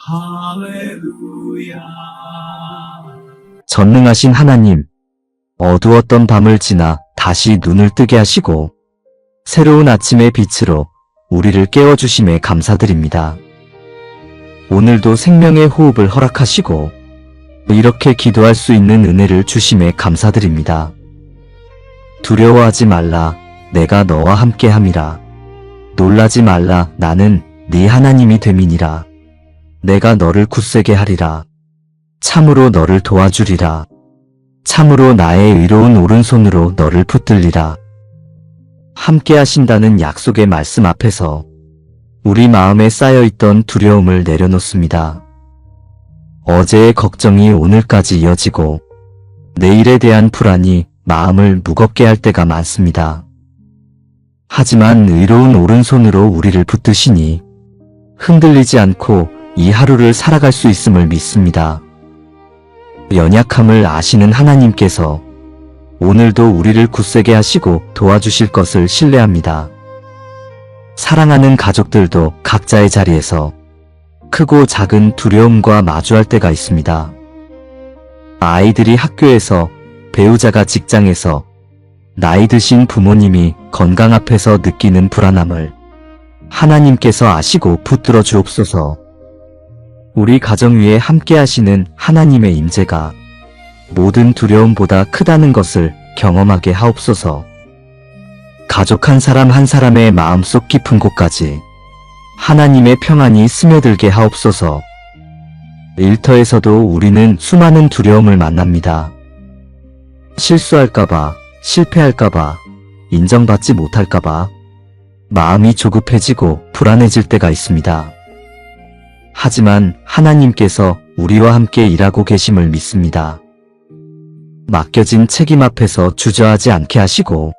할렐루야. 전능하신 하나님, 어두웠던 밤을 지나 다시 눈을 뜨게 하시고 새로운 아침의 빛으로 우리를 깨워주심에 감사드립니다. 오늘도 생명의 호흡을 허락하시고 이렇게 기도할 수 있는 은혜를 주심에 감사드립니다. 두려워하지 말라, 내가 너와 함께함이라. 놀라지 말라, 나는 네 하나님이 됨이니라. 내가 너를 굳세게 하리라. 참으로 너를 도와주리라. 참으로 나의 의로운 오른손으로 너를 붙들리라. 함께 하신다는 약속의 말씀 앞에서 우리 마음에 쌓여있던 두려움을 내려놓습니다. 어제의 걱정이 오늘까지 이어지고 내일에 대한 불안이 마음을 무겁게 할 때가 많습니다. 하지만 의로운 오른손으로 우리를 붙드시니 흔들리지 않고 이 하루를 살아갈 수 있음을 믿습니다. 연약함을 아시는 하나님께서 오늘도 우리를 굳세게 하시고 도와주실 것을 신뢰합니다. 사랑하는 가족들도 각자의 자리에서 크고 작은 두려움과 마주할 때가 있습니다. 아이들이 학교에서, 배우자가 직장에서, 나이 드신 부모님이 건강 앞에서 느끼는 불안함을 하나님께서 아시고 붙들어 주옵소서. 우리 가정 위에 함께 하시는 하나님의 임재가 모든 두려움보다 크다는 것을 경험하게 하옵소서. 가족 한 사람 한 사람의 마음속 깊은 곳까지 하나님의 평안이 스며들게 하옵소서. 일터에서도 우리는 수많은 두려움을 만납니다. 실수할까봐, 실패할까봐, 인정받지 못할까봐 마음이 조급해지고 불안해질 때가 있습니다. 하지만 하나님께서 우리와 함께 일하고 계심을 믿습니다. 맡겨진 책임 앞에서 주저하지 않게 하시고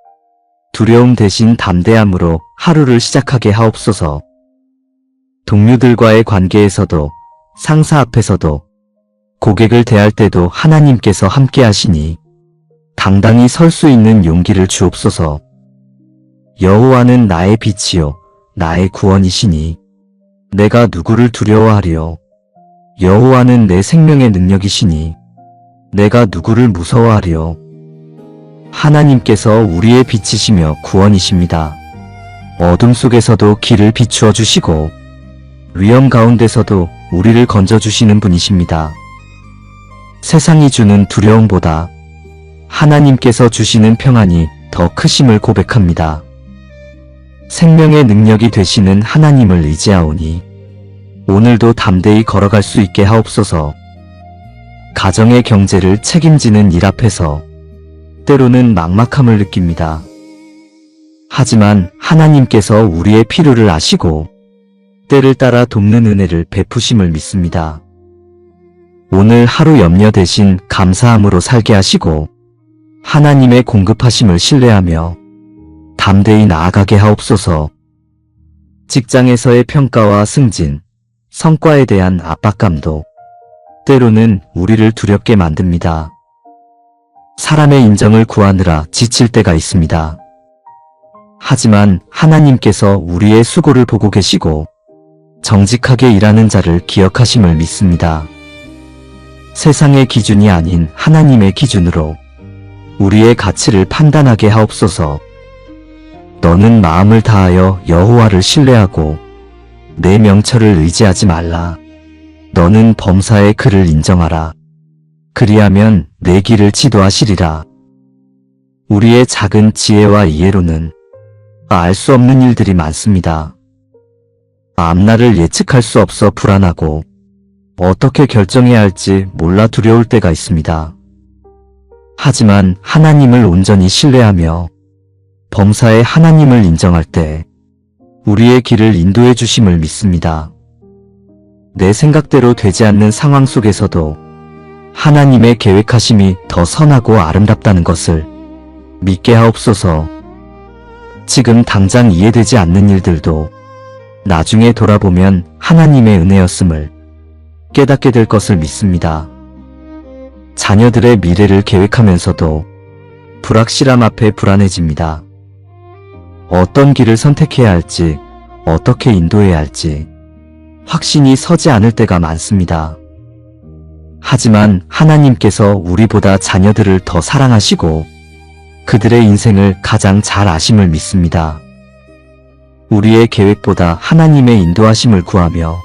두려움 대신 담대함으로 하루를 시작하게 하옵소서. 동료들과의 관계에서도, 상사 앞에서도, 고객을 대할 때도 하나님께서 함께 하시니 당당히 설 수 있는 용기를 주옵소서. 여호와는 나의 빛이요 나의 구원이시니 내가 누구를 두려워하리요. 여호와는 내 생명의 능력이시니 내가 누구를 무서워하리요. 하나님께서 우리의 빛이시며 구원이십니다. 어둠 속에서도 길을 비추어 주시고 위험 가운데서도 우리를 건져주시는 분이십니다. 세상이 주는 두려움보다 하나님께서 주시는 평안이 더 크심을 고백합니다. 생명의 능력이 되시는 하나님을 의지하오니 오늘도 담대히 걸어갈 수 있게 하옵소서. 가정의 경제를 책임지는 일 앞에서 때로는 막막함을 느낍니다. 하지만 하나님께서 우리의 필요를 아시고 때를 따라 돕는 은혜를 베푸심을 믿습니다. 오늘 하루 염려 대신 감사함으로 살게 하시고 하나님의 공급하심을 신뢰하며 담대히 나아가게 하옵소서. 직장에서의 평가와 승진, 성과에 대한 압박감도 때로는 우리를 두렵게 만듭니다. 사람의 인정을 구하느라 지칠 때가 있습니다. 하지만 하나님께서 우리의 수고를 보고 계시고 정직하게 일하는 자를 기억하심을 믿습니다. 세상의 기준이 아닌 하나님의 기준으로 우리의 가치를 판단하게 하옵소서. 너는 마음을 다하여 여호와를 신뢰하고 내 명철을 의지하지 말라. 너는 범사의 그를 인정하라. 그리하면 내 길을 지도하시리라. 우리의 작은 지혜와 이해로는 알 수 없는 일들이 많습니다. 앞날을 예측할 수 없어 불안하고 어떻게 결정해야 할지 몰라 두려울 때가 있습니다. 하지만 하나님을 온전히 신뢰하며 범사의 하나님을 인정할 때 우리의 길을 인도해 주심을 믿습니다. 내 생각대로 되지 않는 상황 속에서도 하나님의 계획하심이 더 선하고 아름답다는 것을 믿게 하옵소서. 지금 당장 이해되지 않는 일들도 나중에 돌아보면 하나님의 은혜였음을 깨닫게 될 것을 믿습니다. 자녀들의 미래를 계획하면서도 불확실함 앞에 불안해집니다. 어떤 길을 선택해야 할지, 어떻게 인도해야 할지, 확신이 서지 않을 때가 많습니다. 하지만 하나님께서 우리보다 자녀들을 더 사랑하시고 그들의 인생을 가장 잘 아심을 믿습니다. 우리의 계획보다 하나님의 인도하심을 구하며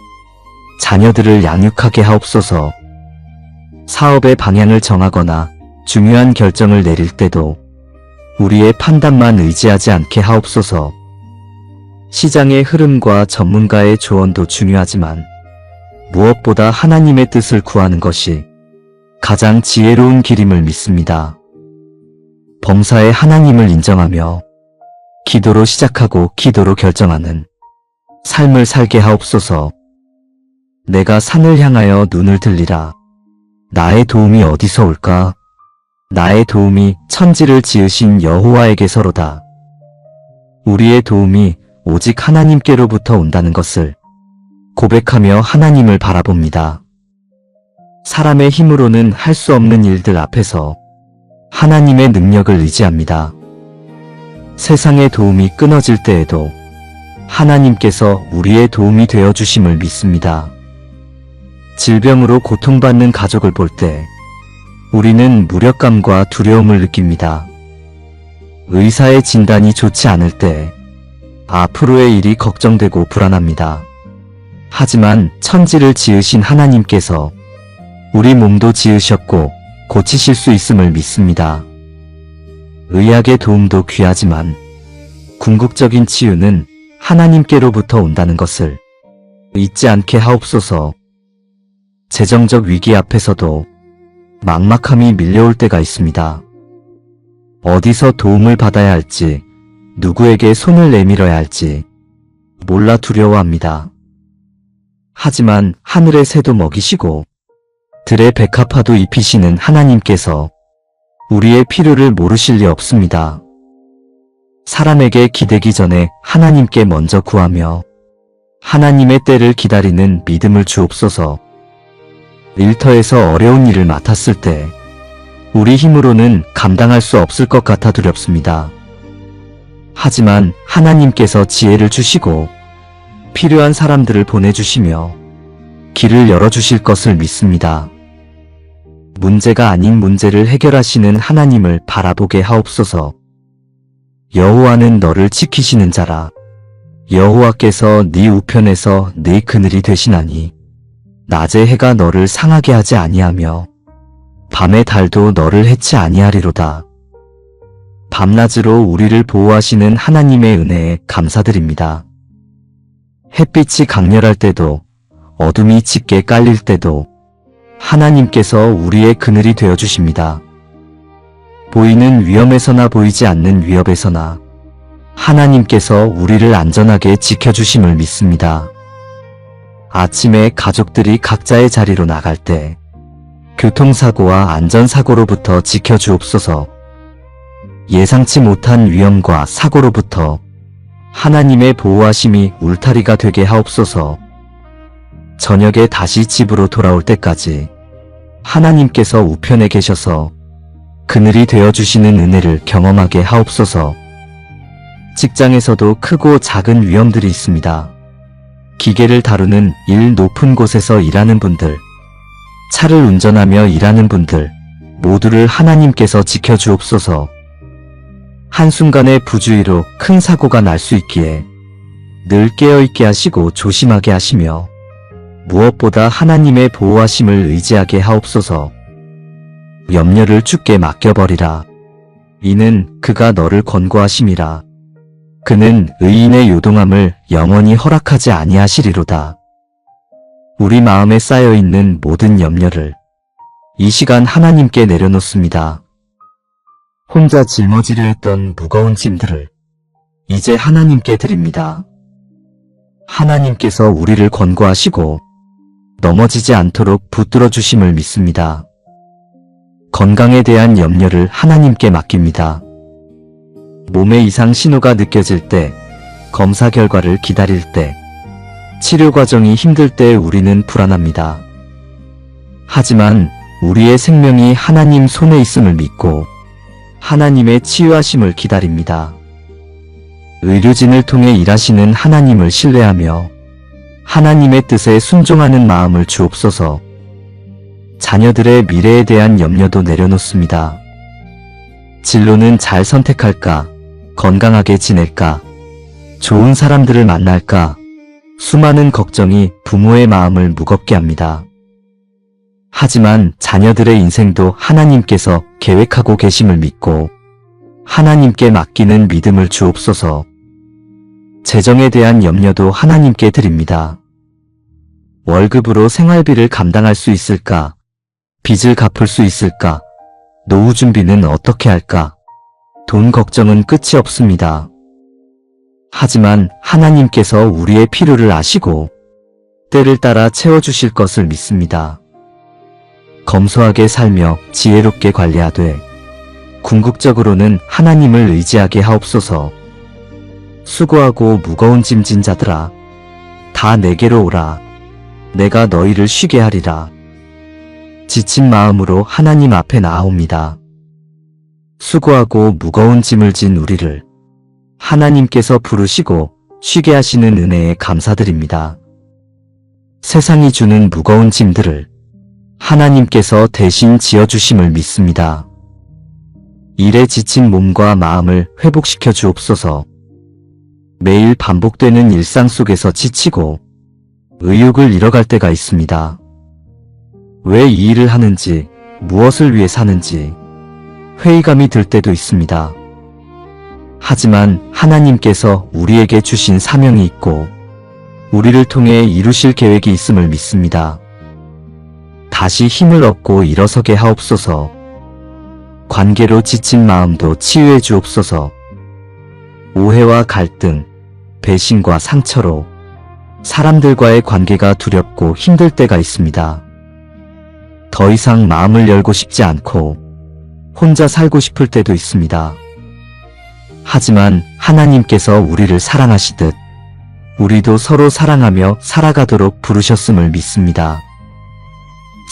자녀들을 양육하게 하옵소서. 사업의 방향을 정하거나 중요한 결정을 내릴 때도 우리의 판단만 의지하지 않게 하옵소서. 시장의 흐름과 전문가의 조언도 중요하지만 무엇보다 하나님의 뜻을 구하는 것이 가장 지혜로운 길임을 믿습니다. 범사에 하나님을 인정하며 기도로 시작하고 기도로 결정하는 삶을 살게 하옵소서. 내가 산을 향하여 눈을 들리라. 나의 도움이 어디서 올까? 나의 도움이 천지를 지으신 여호와에게서로다. 우리의 도움이 오직 하나님께로부터 온다는 것을 고백하며 하나님을 바라봅니다. 사람의 힘으로는 할 수 없는 일들 앞에서 하나님의 능력을 의지합니다. 세상의 도움이 끊어질 때에도 하나님께서 우리의 도움이 되어 주심을 믿습니다. 질병으로 고통받는 가족을 볼 때 우리는 무력감과 두려움을 느낍니다. 의사의 진단이 좋지 않을 때 앞으로의 일이 걱정되고 불안합니다. 하지만 천지를 지으신 하나님께서 우리 몸도 지으셨고 고치실 수 있음을 믿습니다. 의학의 도움도 귀하지만 궁극적인 치유는 하나님께로부터 온다는 것을 잊지 않게 하옵소서. 재정적 위기 앞에서도 막막함이 밀려올 때가 있습니다. 어디서 도움을 받아야 할지, 누구에게 손을 내밀어야 할지 몰라 두려워합니다. 하지만 하늘의 새도 먹이시고 들의 백합화도 입히시는 하나님께서 우리의 필요를 모르실 리 없습니다. 사람에게 기대기 전에 하나님께 먼저 구하며 하나님의 때를 기다리는 믿음을 주옵소서. 일터에서 어려운 일을 맡았을 때 우리 힘으로는 감당할 수 없을 것 같아 두렵습니다. 하지만 하나님께서 지혜를 주시고 필요한 사람들을 보내주시며 길을 열어주실 것을 믿습니다. 문제가 아닌 문제를 해결하시는 하나님을 바라보게 하옵소서. 여호와는 너를 지키시는 자라. 여호와께서 네 우편에서 네 그늘이 되시나니 낮의 해가 너를 상하게 하지 아니하며 밤의 달도 너를 해치 아니하리로다. 밤낮으로 우리를 보호하시는 하나님의 은혜에 감사드립니다. 햇빛이 강렬할 때도 어둠이 짙게 깔릴 때도 하나님께서 우리의 그늘이 되어주십니다. 보이는 위험에서나 보이지 않는 위협에서나 하나님께서 우리를 안전하게 지켜주심을 믿습니다. 아침에 가족들이 각자의 자리로 나갈 때 교통사고와 안전사고로부터 지켜주옵소서. 예상치 못한 위험과 사고로부터 하나님의 보호하심이 울타리가 되게 하옵소서. 저녁에 다시 집으로 돌아올 때까지 하나님께서 우편에 계셔서 그늘이 되어주시는 은혜를 경험하게 하옵소서. 직장에서도 크고 작은 위험들이 있습니다. 기계를 다루는 일 높은 곳에서 일하는 분들, 차를 운전하며 일하는 분들 모두를 하나님께서 지켜주옵소서. 한순간의 부주의로 큰 사고가 날 수 있기에 늘 깨어있게 하시고 조심하게 하시며 무엇보다 하나님의 보호하심을 의지하게 하옵소서. 염려를 주께 맡겨버리라. 이는 그가 너를 권고하심이라. 그는 의인의 요동함을 영원히 허락하지 아니하시리로다. 우리 마음에 쌓여있는 모든 염려를 이 시간 하나님께 내려놓습니다. 혼자 짊어지려 했던 무거운 짐들을 이제 하나님께 드립니다. 하나님께서 우리를 권고하시고 넘어지지 않도록 붙들어 주심을 믿습니다. 건강에 대한 염려를 하나님께 맡깁니다. 몸의 이상 신호가 느껴질 때, 검사 결과를 기다릴 때, 치료 과정이 힘들 때 우리는 불안합니다. 하지만 우리의 생명이 하나님 손에 있음을 믿고 하나님의 치유하심을 기다립니다. 의료진을 통해 일하시는 하나님을 신뢰하며 하나님의 뜻에 순종하는 마음을 주옵소서. 자녀들의 미래에 대한 염려도 내려놓습니다. 진로는 잘 선택할까? 건강하게 지낼까? 좋은 사람들을 만날까? 수많은 걱정이 부모의 마음을 무겁게 합니다. 하지만 자녀들의 인생도 하나님께서 계획하고 계심을 믿고 하나님께 맡기는 믿음을 주옵소서. 재정에 대한 염려도 하나님께 드립니다. 월급으로 생활비를 감당할 수 있을까? 빚을 갚을 수 있을까? 노후 준비는 어떻게 할까? 돈 걱정은 끝이 없습니다. 하지만 하나님께서 우리의 필요를 아시고 때를 따라 채워주실 것을 믿습니다. 검소하게 살며 지혜롭게 관리하되 궁극적으로는 하나님을 의지하게 하옵소서. 수고하고 무거운 짐진 자들아, 다 내게로 오라. 내가 너희를 쉬게 하리라. 지친 마음으로 하나님 앞에 나아옵니다. 수고하고 무거운 짐을 진 우리를 하나님께서 부르시고 쉬게 하시는 은혜에 감사드립니다. 세상이 주는 무거운 짐들을 하나님께서 대신 지어주심을 믿습니다. 일에 지친 몸과 마음을 회복시켜 주옵소서. 매일 반복되는 일상 속에서 지치고 의욕을 잃어갈 때가 있습니다. 왜 이 일을 하는지, 무엇을 위해 사는지 회의감이 들 때도 있습니다. 하지만 하나님께서 우리에게 주신 사명이 있고 우리를 통해 이루실 계획이 있음을 믿습니다. 다시 힘을 얻고 일어서게 하옵소서. 관계로 지친 마음도 치유해 주옵소서. 오해와 갈등, 배신과 상처로 사람들과의 관계가 두렵고 힘들 때가 있습니다. 더 이상 마음을 열고 싶지 않고 혼자 살고 싶을 때도 있습니다. 하지만 하나님께서 우리를 사랑하시듯 우리도 서로 사랑하며 살아가도록 부르셨음을 믿습니다.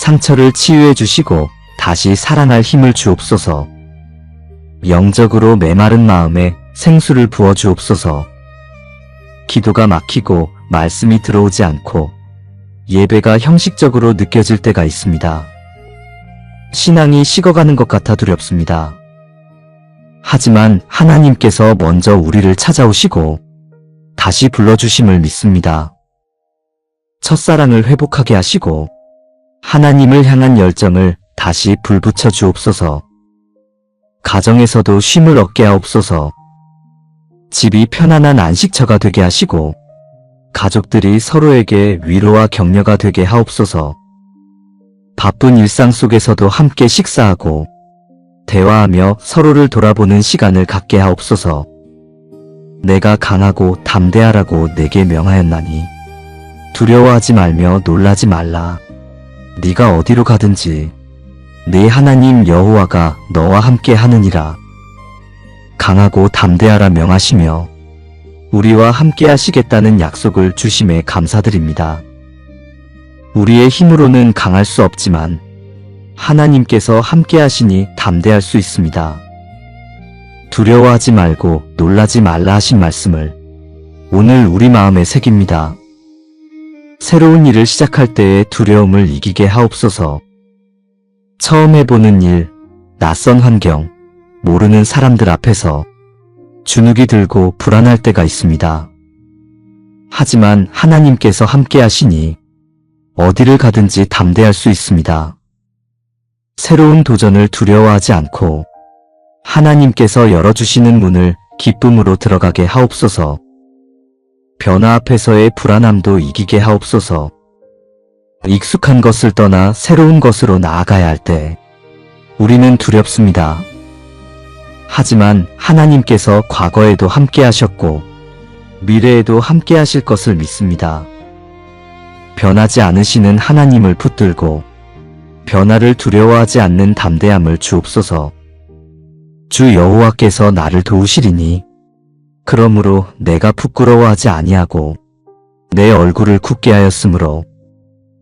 상처를 치유해 주시고 다시 사랑할 힘을 주옵소서. 영적으로 메마른 마음에 생수를 부어 주옵소서. 기도가 막히고 말씀이 들어오지 않고 예배가 형식적으로 느껴질 때가 있습니다. 신앙이 식어가는 것 같아 두렵습니다. 하지만 하나님께서 먼저 우리를 찾아오시고 다시 불러주심을 믿습니다. 첫사랑을 회복하게 하시고 하나님을 향한 열정을 다시 불붙여 주옵소서. 가정에서도 쉼을 얻게 하옵소서. 집이 편안한 안식처가 되게 하시고 가족들이 서로에게 위로와 격려가 되게 하옵소서. 바쁜 일상 속에서도 함께 식사하고 대화하며 서로를 돌아보는 시간을 갖게 하옵소서. 내가 강하고 담대하라고 내게 명하였나니 두려워하지 말며 놀라지 말라. 네가 어디로 가든지 네 하나님 여호와가 너와 함께 하느니라. 강하고 담대하라 명하시며 우리와 함께 하시겠다는 약속을 주심에 감사드립니다. 우리의 힘으로는 강할 수 없지만 하나님께서 함께 하시니 담대할 수 있습니다. 두려워하지 말고 놀라지 말라 하신 말씀을 오늘 우리 마음에 새깁니다. 새로운 일을 시작할 때의 두려움을 이기게 하옵소서. 처음 해보는 일, 낯선 환경, 모르는 사람들 앞에서 주눅이 들고 불안할 때가 있습니다. 하지만 하나님께서 함께 하시니 어디를 가든지 담대할 수 있습니다. 새로운 도전을 두려워하지 않고 하나님께서 열어주시는 문을 기쁨으로 들어가게 하옵소서. 변화 앞에서의 불안함도 이기게 하옵소서. 익숙한 것을 떠나 새로운 것으로 나아가야 할 때 우리는 두렵습니다. 하지만 하나님께서 과거에도 함께 하셨고 미래에도 함께 하실 것을 믿습니다. 변하지 않으시는 하나님을 붙들고 변화를 두려워하지 않는 담대함을 주옵소서. 주 여호와께서 나를 도우시리니 그러므로 내가 부끄러워하지 아니하고 내 얼굴을 굳게 하였으므로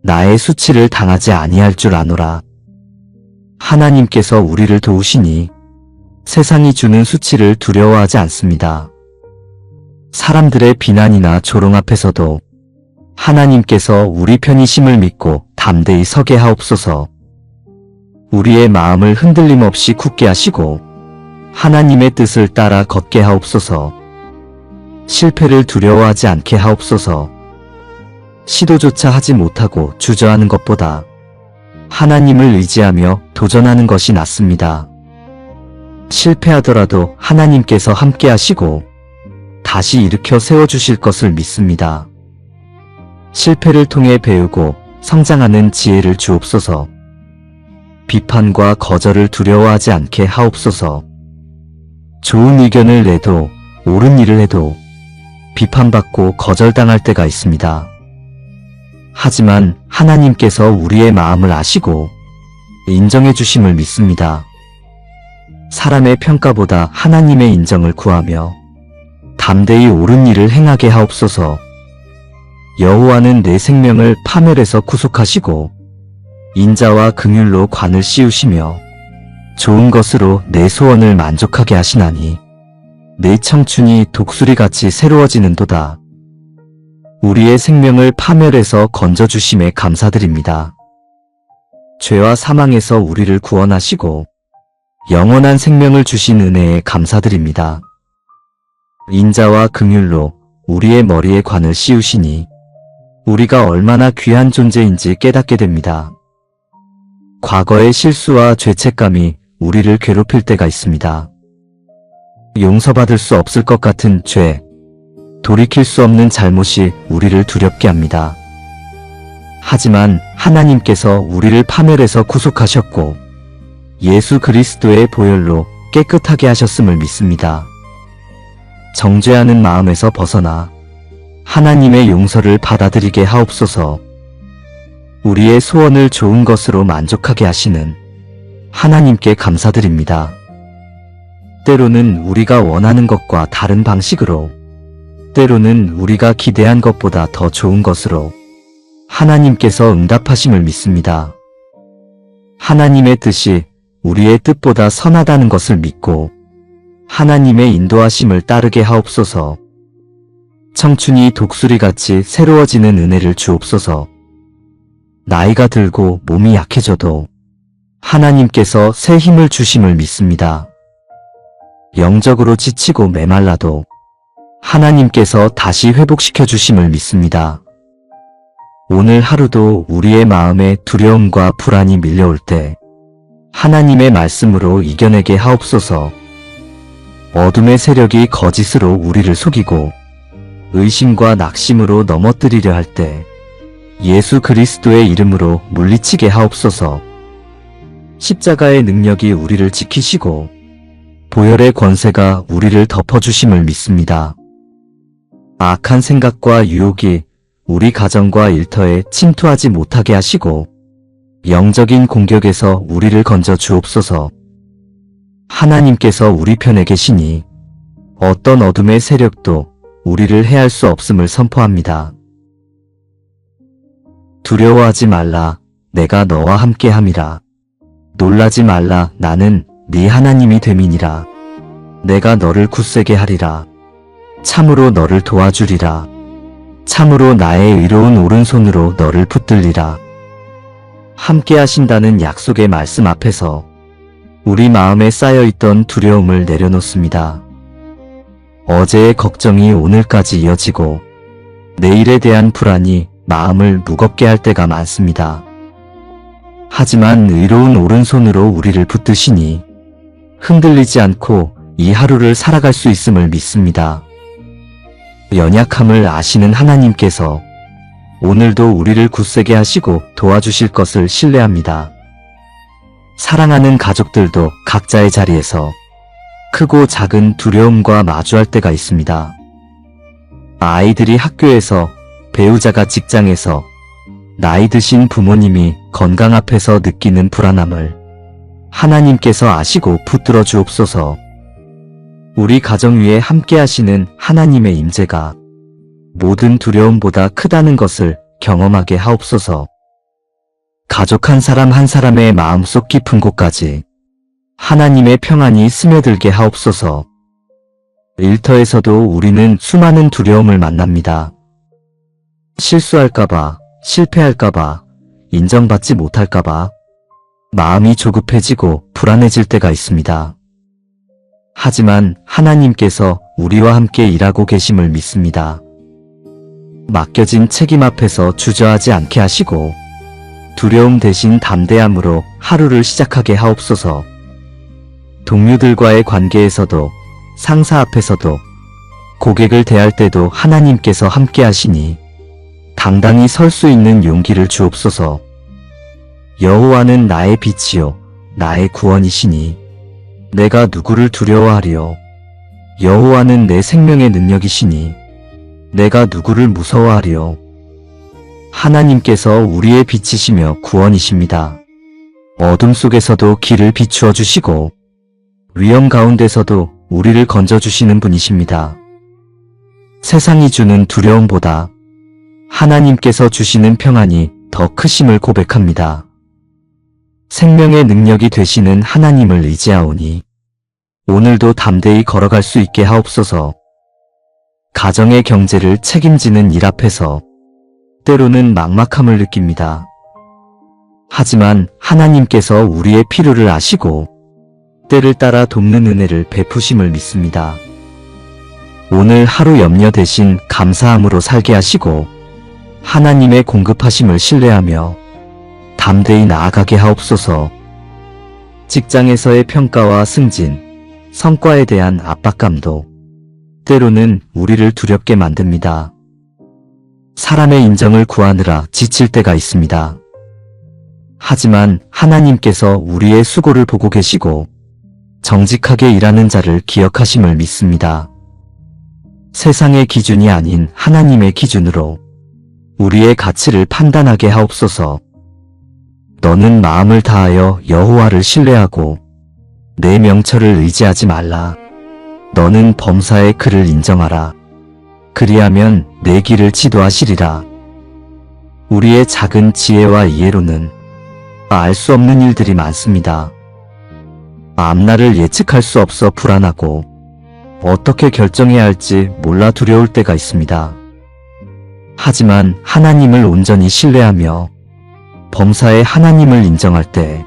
나의 수치를 당하지 아니할 줄 아노라. 하나님께서 우리를 도우시니 세상이 주는 수치를 두려워하지 않습니다. 사람들의 비난이나 조롱 앞에서도 하나님께서 우리 편이심을 믿고 담대히 서게 하옵소서. 우리의 마음을 흔들림 없이 굳게 하시고 하나님의 뜻을 따라 걷게 하옵소서. 실패를 두려워하지 않게 하옵소서. 시도조차 하지 못하고 주저하는 것보다 하나님을 의지하며 도전하는 것이 낫습니다. 실패하더라도 하나님께서 함께 하시고 다시 일으켜 세워주실 것을 믿습니다. 실패를 통해 배우고 성장하는 지혜를 주옵소서. 비판과 거절을 두려워하지 않게 하옵소서. 좋은 의견을 내도 옳은 일을 해도 비판받고 거절당할 때가 있습니다. 하지만 하나님께서 우리의 마음을 아시고 인정해 주심을 믿습니다. 사람의 평가보다 하나님의 인정을 구하며 담대히 옳은 일을 행하게 하옵소서. 여호와는 내 생명을 파멸에서 구속하시고 인자와 긍휼로 관을 씌우시며 좋은 것으로 내 소원을 만족하게 하시나니 내 청춘이 독수리같이 새로워지는도다. 우리의 생명을 파멸에서 건져주심에 감사드립니다. 죄와 사망에서 우리를 구원하시고 영원한 생명을 주신 은혜에 감사드립니다. 인자와 긍휼로 우리의 머리에 관을 씌우시니 우리가 얼마나 귀한 존재인지 깨닫게 됩니다. 과거의 실수와 죄책감이 우리를 괴롭힐 때가 있습니다. 용서받을 수 없을 것 같은 죄, 돌이킬 수 없는 잘못이 우리를 두렵게 합니다. 하지만 하나님께서 우리를 파멸에서 구속하셨고 예수 그리스도의 보혈로 깨끗하게 하셨음을 믿습니다. 정죄하는 마음에서 벗어나 하나님의 용서를 받아들이게 하옵소서. 우리의 소원을 좋은 것으로 만족하게 하시는 하나님께 감사드립니다. 때로는 우리가 원하는 것과 다른 방식으로, 때로는 우리가 기대한 것보다 더 좋은 것으로 하나님께서 응답하심을 믿습니다. 하나님의 뜻이 우리의 뜻보다 선하다는 것을 믿고 하나님의 인도하심을 따르게 하옵소서. 청춘이 독수리같이 새로워지는 은혜를 주옵소서. 나이가 들고 몸이 약해져도 하나님께서 새 힘을 주심을 믿습니다. 영적으로 지치고 메말라도 하나님께서 다시 회복시켜 주심을 믿습니다. 오늘 하루도 우리의 마음에 두려움과 불안이 밀려올 때 하나님의 말씀으로 이겨내게 하옵소서. 어둠의 세력이 거짓으로 우리를 속이고 의심과 낙심으로 넘어뜨리려 할 때 예수 그리스도의 이름으로 물리치게 하옵소서. 십자가의 능력이 우리를 지키시고 보혈의 권세가 우리를 덮어주심을 믿습니다. 악한 생각과 유혹이 우리 가정과 일터에 침투하지 못하게 하시고 영적인 공격에서 우리를 건져 주옵소서. 하나님께서 우리 편에 계시니 어떤 어둠의 세력도 우리를 해할 수 없음을 선포합니다. 두려워하지 말라, 내가 너와 함께함이라. 놀라지 말라, 나는 네 하나님이 됨이니라. 내가 너를 굳세게 하리라. 참으로 너를 도와주리라. 참으로 나의 의로운 오른손으로 너를 붙들리라. 함께 하신다는 약속의 말씀 앞에서 우리 마음에 쌓여있던 두려움을 내려놓습니다. 어제의 걱정이 오늘까지 이어지고 내일에 대한 불안이 마음을 무겁게 할 때가 많습니다. 하지만 의로운 오른손으로 우리를 붙드시니 흔들리지 않고 이 하루를 살아갈 수 있음을 믿습니다. 연약함을 아시는 하나님께서 오늘도 우리를 굳세게 하시고 도와주실 것을 신뢰합니다. 사랑하는 가족들도 각자의 자리에서 크고 작은 두려움과 마주할 때가 있습니다. 아이들이 학교에서, 배우자가 직장에서, 나이 드신 부모님이 건강 앞에서 느끼는 불안함을 하나님께서 아시고 붙들어 주옵소서. 우리 가정 위에 함께 하시는 하나님의 임재가 모든 두려움보다 크다는 것을 경험하게 하옵소서. 가족 한 사람 한 사람의 마음속 깊은 곳까지 하나님의 평안이 스며들게 하옵소서. 일터에서도 우리는 수많은 두려움을 만납니다. 실수할까봐, 실패할까봐, 인정받지 못할까봐 마음이 조급해지고 불안해질 때가 있습니다. 하지만 하나님께서 우리와 함께 일하고 계심을 믿습니다. 맡겨진 책임 앞에서 주저하지 않게 하시고 두려움 대신 담대함으로 하루를 시작하게 하옵소서. 동료들과의 관계에서도 상사 앞에서도 고객을 대할 때도 하나님께서 함께 하시니 당당히 설 수 있는 용기를 주옵소서. 여호와는 나의 빛이요 나의 구원이시니 내가 누구를 두려워하리요. 여호와는 내 생명의 능력이시니 내가 누구를 무서워하리요. 하나님께서 우리의 빛이시며 구원이십니다. 어둠 속에서도 길을 비추어 주시고 위험 가운데서도 우리를 건져주시는 분이십니다. 세상이 주는 두려움보다 하나님께서 주시는 평안이 더 크심을 고백합니다. 생명의 능력이 되시는 하나님을 의지하오니 오늘도 담대히 걸어갈 수 있게 하옵소서. 가정의 경제를 책임지는 일 앞에서 때로는 막막함을 느낍니다. 하지만 하나님께서 우리의 필요를 아시고 때를 따라 돕는 은혜를 베푸심을 믿습니다. 오늘 하루 염려 대신 감사함으로 살게 하시고 하나님의 공급하심을 신뢰하며 담대히 나아가게 하옵소서. 직장에서의 평가와 승진, 성과에 대한 압박감도 때로는 우리를 두렵게 만듭니다. 사람의 인정을 구하느라 지칠 때가 있습니다. 하지만 하나님께서 우리의 수고를 보고 계시고 정직하게 일하는 자를 기억하심을 믿습니다. 세상의 기준이 아닌 하나님의 기준으로 우리의 가치를 판단하게 하옵소서. 너는 마음을 다하여 여호와를 신뢰하고 내 명철을 의지하지 말라. 너는 범사의 그를 인정하라. 그리하면 내 길을 지도하시리라. 우리의 작은 지혜와 이해로는 알 수 없는 일들이 많습니다. 앞날을 예측할 수 없어 불안하고 어떻게 결정해야 할지 몰라 두려울 때가 있습니다. 하지만 하나님을 온전히 신뢰하며 범사의 하나님을 인정할 때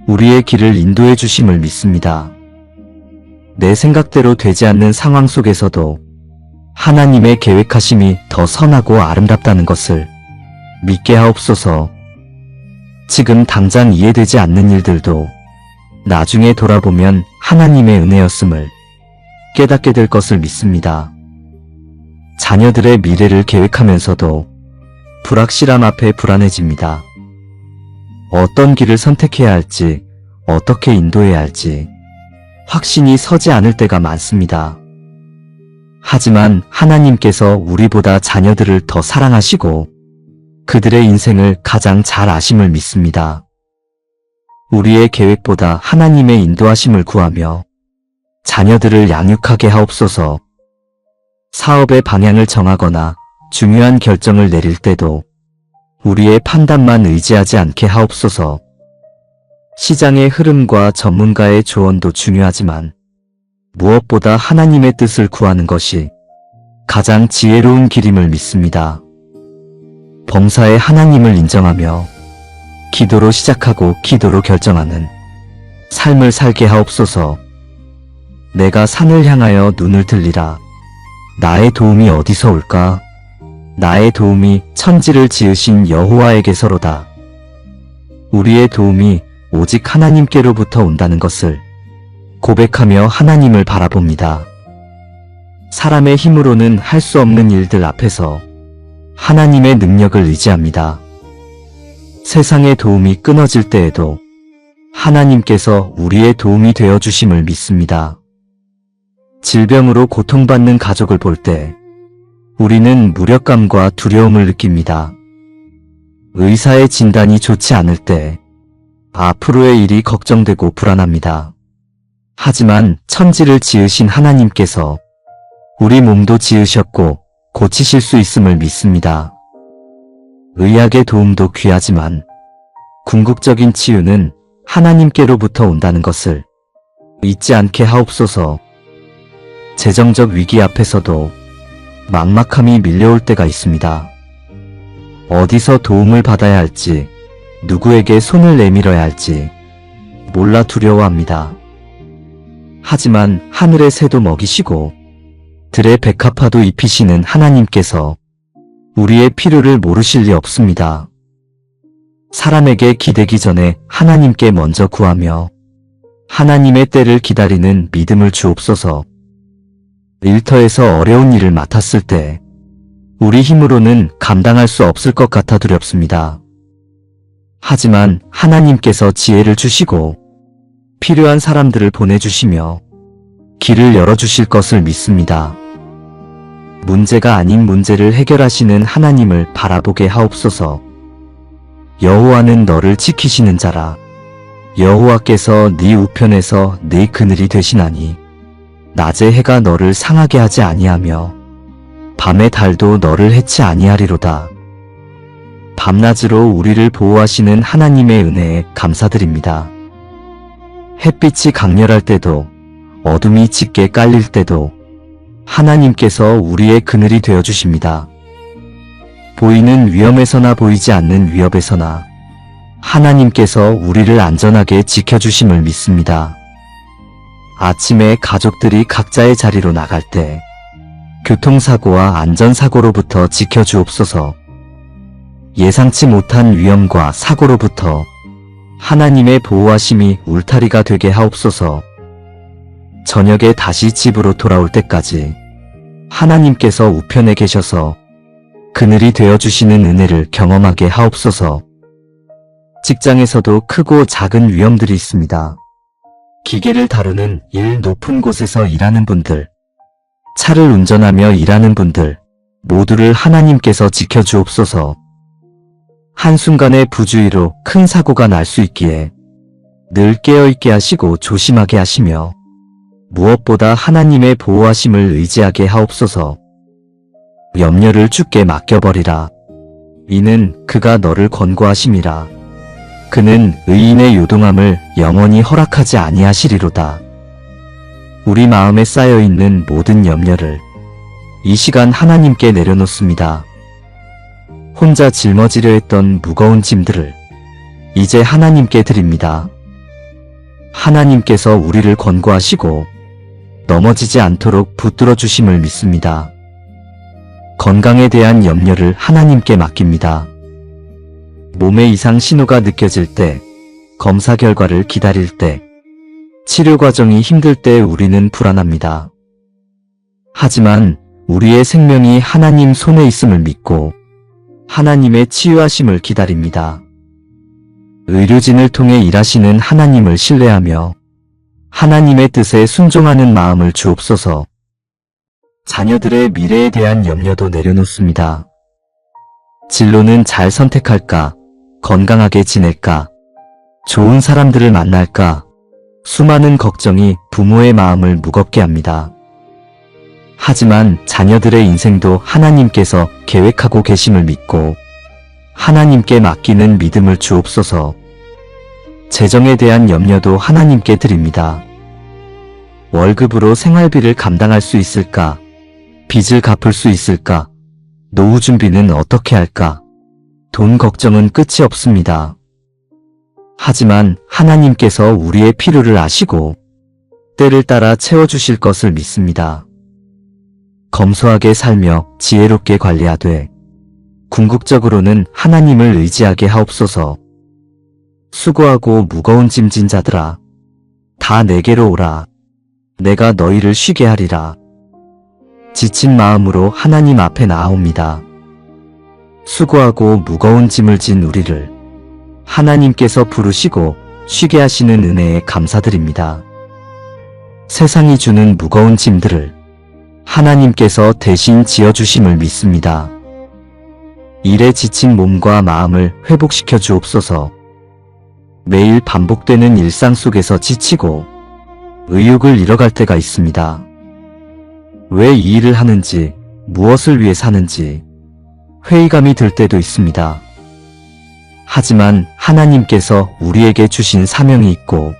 우리의 길을 인도해 주심을 믿습니다. 내 생각대로 되지 않는 상황 속에서도 하나님의 계획하심이 더 선하고 아름답다는 것을 믿게 하옵소서. 지금 당장 이해되지 않는 일들도 나중에 돌아보면 하나님의 은혜였음을 깨닫게 될 것을 믿습니다. 자녀들의 미래를 계획하면서도 불확실함 앞에 불안해집니다. 어떤 길을 선택해야 할지, 어떻게 인도해야 할지 확신이 서지 않을 때가 많습니다. 하지만 하나님께서 우리보다 자녀들을 더 사랑하시고 그들의 인생을 가장 잘 아심을 믿습니다. 우리의 계획보다 하나님의 인도하심을 구하며 자녀들을 양육하게 하옵소서. 사업의 방향을 정하거나 중요한 결정을 내릴 때도 우리의 판단만 의지하지 않게 하옵소서. 시장의 흐름과 전문가의 조언도 중요하지만 무엇보다 하나님의 뜻을 구하는 것이 가장 지혜로운 길임을 믿습니다. 범사의 하나님을 인정하며 기도로 시작하고 기도로 결정하는 삶을 살게 하옵소서. 내가 산을 향하여 눈을 들리라. 나의 도움이 어디서 올까? 나의 도움이 천지를 지으신 여호와에게서로다. 우리의 도움이 오직 하나님께로부터 온다는 것을 고백하며 하나님을 바라봅니다. 사람의 힘으로는 할 수 없는 일들 앞에서 하나님의 능력을 의지합니다. 세상의 도움이 끊어질 때에도 하나님께서 우리의 도움이 되어 주심을 믿습니다. 질병으로 고통받는 가족을 볼 때 우리는 무력감과 두려움을 느낍니다. 의사의 진단이 좋지 않을 때 앞으로의 일이 걱정되고 불안합니다. 하지만 천지를 지으신 하나님께서 우리 몸도 지으셨고 고치실 수 있음을 믿습니다. 의학의 도움도 귀하지만 궁극적인 치유는 하나님께로부터 온다는 것을 잊지 않게 하옵소서. 재정적 위기 앞에서도 막막함이 밀려올 때가 있습니다. 어디서 도움을 받아야 할지, 누구에게 손을 내밀어야 할지 몰라 두려워합니다. 하지만 하늘의 새도 먹이시고 들의 백합화도 입히시는 하나님께서 우리의 필요를 모르실 리 없습니다. 사람에게 기대기 전에 하나님께 먼저 구하며 하나님의 때를 기다리는 믿음을 주옵소서. 일터에서 어려운 일을 맡았을 때 우리 힘으로는 감당할 수 없을 것 같아 두렵습니다. 하지만 하나님께서 지혜를 주시고 필요한 사람들을 보내주시며 길을 열어주실 것을 믿습니다. 문제가 아닌 문제를 해결하시는 하나님을 바라보게 하옵소서. 여호와는 너를 지키시는 자라. 여호와께서 네 우편에서 네 그늘이 되시나니 낮에 해가 너를 상하게 하지 아니하며 밤의 달도 너를 해치 아니하리로다. 밤낮으로 우리를 보호하시는 하나님의 은혜에 감사드립니다. 햇빛이 강렬할 때도 어둠이 짙게 깔릴 때도 하나님께서 우리의 그늘이 되어주십니다. 보이는 위험에서나 보이지 않는 위협에서나 하나님께서 우리를 안전하게 지켜주심을 믿습니다. 아침에 가족들이 각자의 자리로 나갈 때 교통사고와 안전사고로부터 지켜주옵소서. 예상치 못한 위험과 사고로부터 하나님의 보호하심이 울타리가 되게 하옵소서. 저녁에 다시 집으로 돌아올 때까지 하나님께서 우편에 계셔서 그늘이 되어주시는 은혜를 경험하게 하옵소서. 직장에서도 크고 작은 위험들이 있습니다. 기계를 다루는 일 높은 곳에서 일하는 분들, 차를 운전하며 일하는 분들 모두를 하나님께서 지켜주옵소서. 한순간의 부주의로 큰 사고가 날 수 있기에 늘 깨어있게 하시고 조심하게 하시며 무엇보다 하나님의 보호하심을 의지하게 하옵소서. 염려를 주께 맡겨버리라. 이는 그가 너를 권고하심이라. 그는 의인의 요동함을 영원히 허락하지 아니하시리로다. 우리 마음에 쌓여있는 모든 염려를 이 시간 하나님께 내려놓습니다. 혼자 짊어지려 했던 무거운 짐들을 이제 하나님께 드립니다. 하나님께서 우리를 권고하시고 넘어지지 않도록 붙들어 주심을 믿습니다. 건강에 대한 염려를 하나님께 맡깁니다. 몸에 이상 신호가 느껴질 때, 검사 결과를 기다릴 때, 치료 과정이 힘들 때 우리는 불안합니다. 하지만 우리의 생명이 하나님 손에 있음을 믿고 하나님의 치유하심을 기다립니다. 의료진을 통해 일하시는 하나님을 신뢰하며 하나님의 뜻에 순종하는 마음을 주옵소서. 자녀들의 미래에 대한 염려도 내려놓습니다. 진로는 잘 선택할까? 건강하게 지낼까? 좋은 사람들을 만날까? 수많은 걱정이 부모의 마음을 무겁게 합니다. 하지만 자녀들의 인생도 하나님께서 계획하고 계심을 믿고 하나님께 맡기는 믿음을 주옵소서. 재정에 대한 염려도 하나님께 드립니다. 월급으로 생활비를 감당할 수 있을까? 빚을 갚을 수 있을까? 노후 준비는 어떻게 할까? 돈 걱정은 끝이 없습니다. 하지만 하나님께서 우리의 필요를 아시고 때를 따라 채워주실 것을 믿습니다. 검소하게 살며 지혜롭게 관리하되 궁극적으로는 하나님을 의지하게 하옵소서. 수고하고 무거운 짐진 자들아, 다 내게로 오라. 내가 너희를 쉬게 하리라. 지친 마음으로 하나님 앞에 나아옵니다. 수고하고 무거운 짐을 진 우리를 하나님께서 부르시고 쉬게 하시는 은혜에 감사드립니다. 세상이 주는 무거운 짐들을 하나님께서 대신 지어주심을 믿습니다. 일에 지친 몸과 마음을 회복시켜 주옵소서. 매일 반복되는 일상 속에서 지치고 의욕을 잃어갈 때가 있습니다. 왜 이 일을 하는지, 무엇을 위해 사는지 회의감이 들 때도 있습니다. 하지만 하나님께서 우리에게 주신 사명이 있고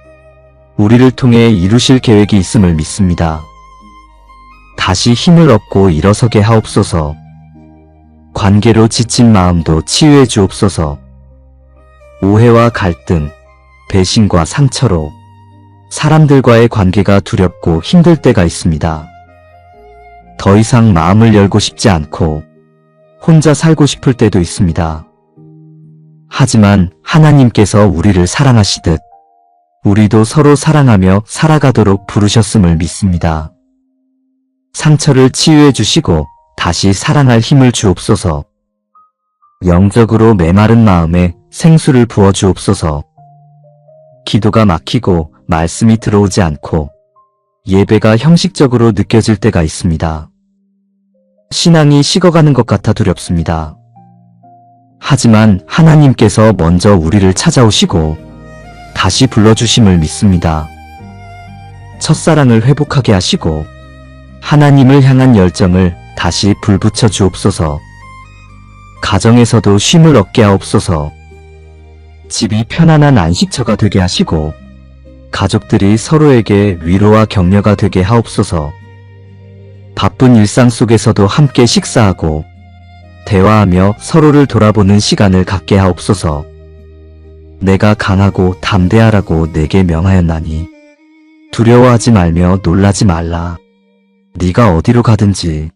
우리를 통해 이루실 계획이 있음을 믿습니다. 다시 힘을 얻고 일어서게 하옵소서. 관계로 지친 마음도 치유해 주옵소서. 오해와 갈등, 배신과 상처로 사람들과의 관계가 두렵고 힘들 때가 있습니다. 더 이상 마음을 열고 싶지 않고 혼자 살고 싶을 때도 있습니다. 하지만 하나님께서 우리를 사랑하시듯 우리도 서로 사랑하며 살아가도록 부르셨음을 믿습니다. 상처를 치유해 주시고 다시 사랑할 힘을 주옵소서. 영적으로 메마른 마음에 생수를 부어 주옵소서. 기도가 막히고 말씀이 들어오지 않고 예배가 형식적으로 느껴질 때가 있습니다. 신앙이 식어가는 것 같아 두렵습니다. 하지만 하나님께서 먼저 우리를 찾아오시고 다시 불러주심을 믿습니다. 첫사랑을 회복하게 하시고 하나님을 향한 열정을 다시 불붙여 주옵소서. 가정에서도 쉼을 얻게 하옵소서. 집이 편안한 안식처가 되게 하시고 가족들이 서로에게 위로와 격려가 되게 하옵소서. 바쁜 일상 속에서도 함께 식사하고 대화하며 서로를 돌아보는 시간을 갖게 하옵소서. 내가 강하고 담대하라고 내게 명하였나니 두려워하지 말며 놀라지 말라. 네가 어디로 가든지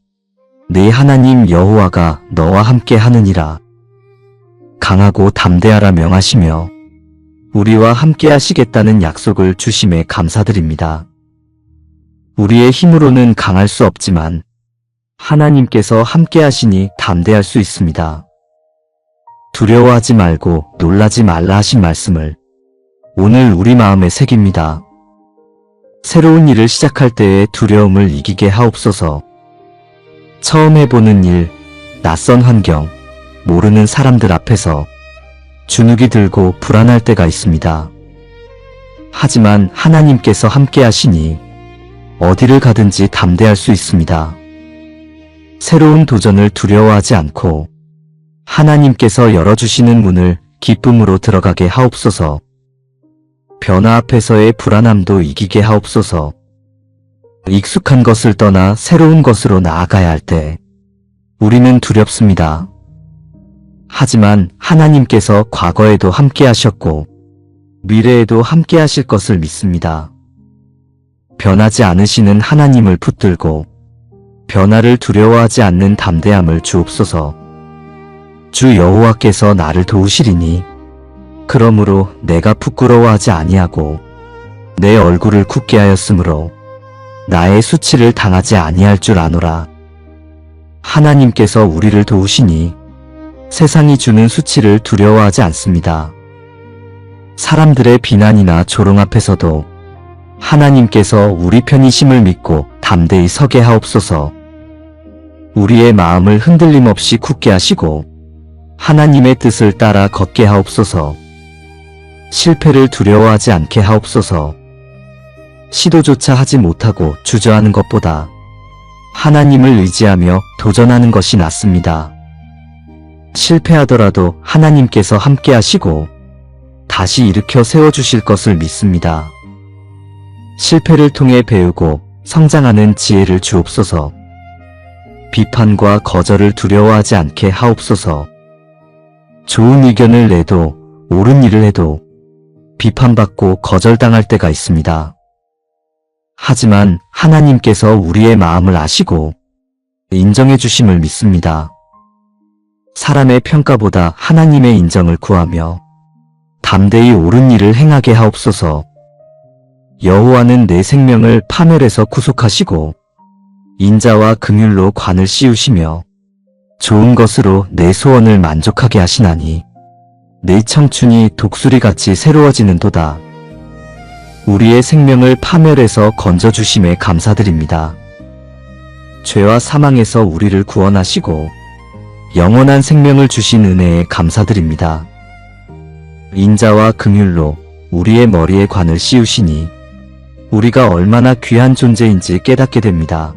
네 하나님 여호와가 너와 함께 하느니라. 강하고 담대하라 명하시며 우리와 함께 하시겠다는 약속을 주심에 감사드립니다. 우리의 힘으로는 강할 수 없지만 하나님께서 함께 하시니 담대할 수 있습니다. 두려워하지 말고 놀라지 말라 하신 말씀을 오늘 우리 마음에 새깁니다. 새로운 일을 시작할 때의 두려움을 이기게 하옵소서. 처음 해보는 일, 낯선 환경, 모르는 사람들 앞에서 주눅이 들고 불안할 때가 있습니다. 하지만 하나님께서 함께 하시니 어디를 가든지 담대할 수 있습니다. 새로운 도전을 두려워하지 않고 하나님께서 열어주시는 문을 기쁨으로 들어가게 하옵소서. 변화 앞에서의 불안함도 이기게 하옵소서. 익숙한 것을 떠나 새로운 것으로 나아가야 할 때 우리는 두렵습니다. 하지만 하나님께서 과거에도 함께 하셨고 미래에도 함께 하실 것을 믿습니다. 변하지 않으시는 하나님을 붙들고 변화를 두려워하지 않는 담대함을 주옵소서. 주 여호와께서 나를 도우시리니 그러므로 내가 부끄러워하지 아니하고 내 얼굴을 굳게 하였으므로 나의 수치를 당하지 아니할 줄 아노라. 하나님께서 우리를 도우시니 세상이 주는 수치를 두려워하지 않습니다. 사람들의 비난이나 조롱 앞에서도 하나님께서 우리 편이심을 믿고 담대히 서게 하옵소서. 우리의 마음을 흔들림 없이 굳게 하시고 하나님의 뜻을 따라 걷게 하옵소서. 실패를 두려워하지 않게 하옵소서. 시도조차 하지 못하고 주저하는 것보다 하나님을 의지하며 도전하는 것이 낫습니다. 실패하더라도 하나님께서 함께 하시고 다시 일으켜 세워주실 것을 믿습니다. 실패를 통해 배우고 성장하는 지혜를 주옵소서. 비판과 거절을 두려워하지 않게 하옵소서. 좋은 의견을 내도 옳은 일을 해도 비판받고 거절당할 때가 있습니다. 하지만 하나님께서 우리의 마음을 아시고 인정해 주심을 믿습니다. 사람의 평가보다 하나님의 인정을 구하며 담대히 옳은 일을 행하게 하옵소서. 여호와는 내 생명을 파멸에서 구속하시고 인자와 긍휼로 관을 씌우시며 좋은 것으로 내 소원을 만족하게 하시나니 내 청춘이 독수리같이 새로워지는도다. 우리의 생명을 파멸에서 건져주심에 감사드립니다. 죄와 사망에서 우리를 구원하시고 영원한 생명을 주신 은혜에 감사드립니다. 인자와 긍휼로 우리의 머리에 관을 씌우시니 우리가 얼마나 귀한 존재인지 깨닫게 됩니다.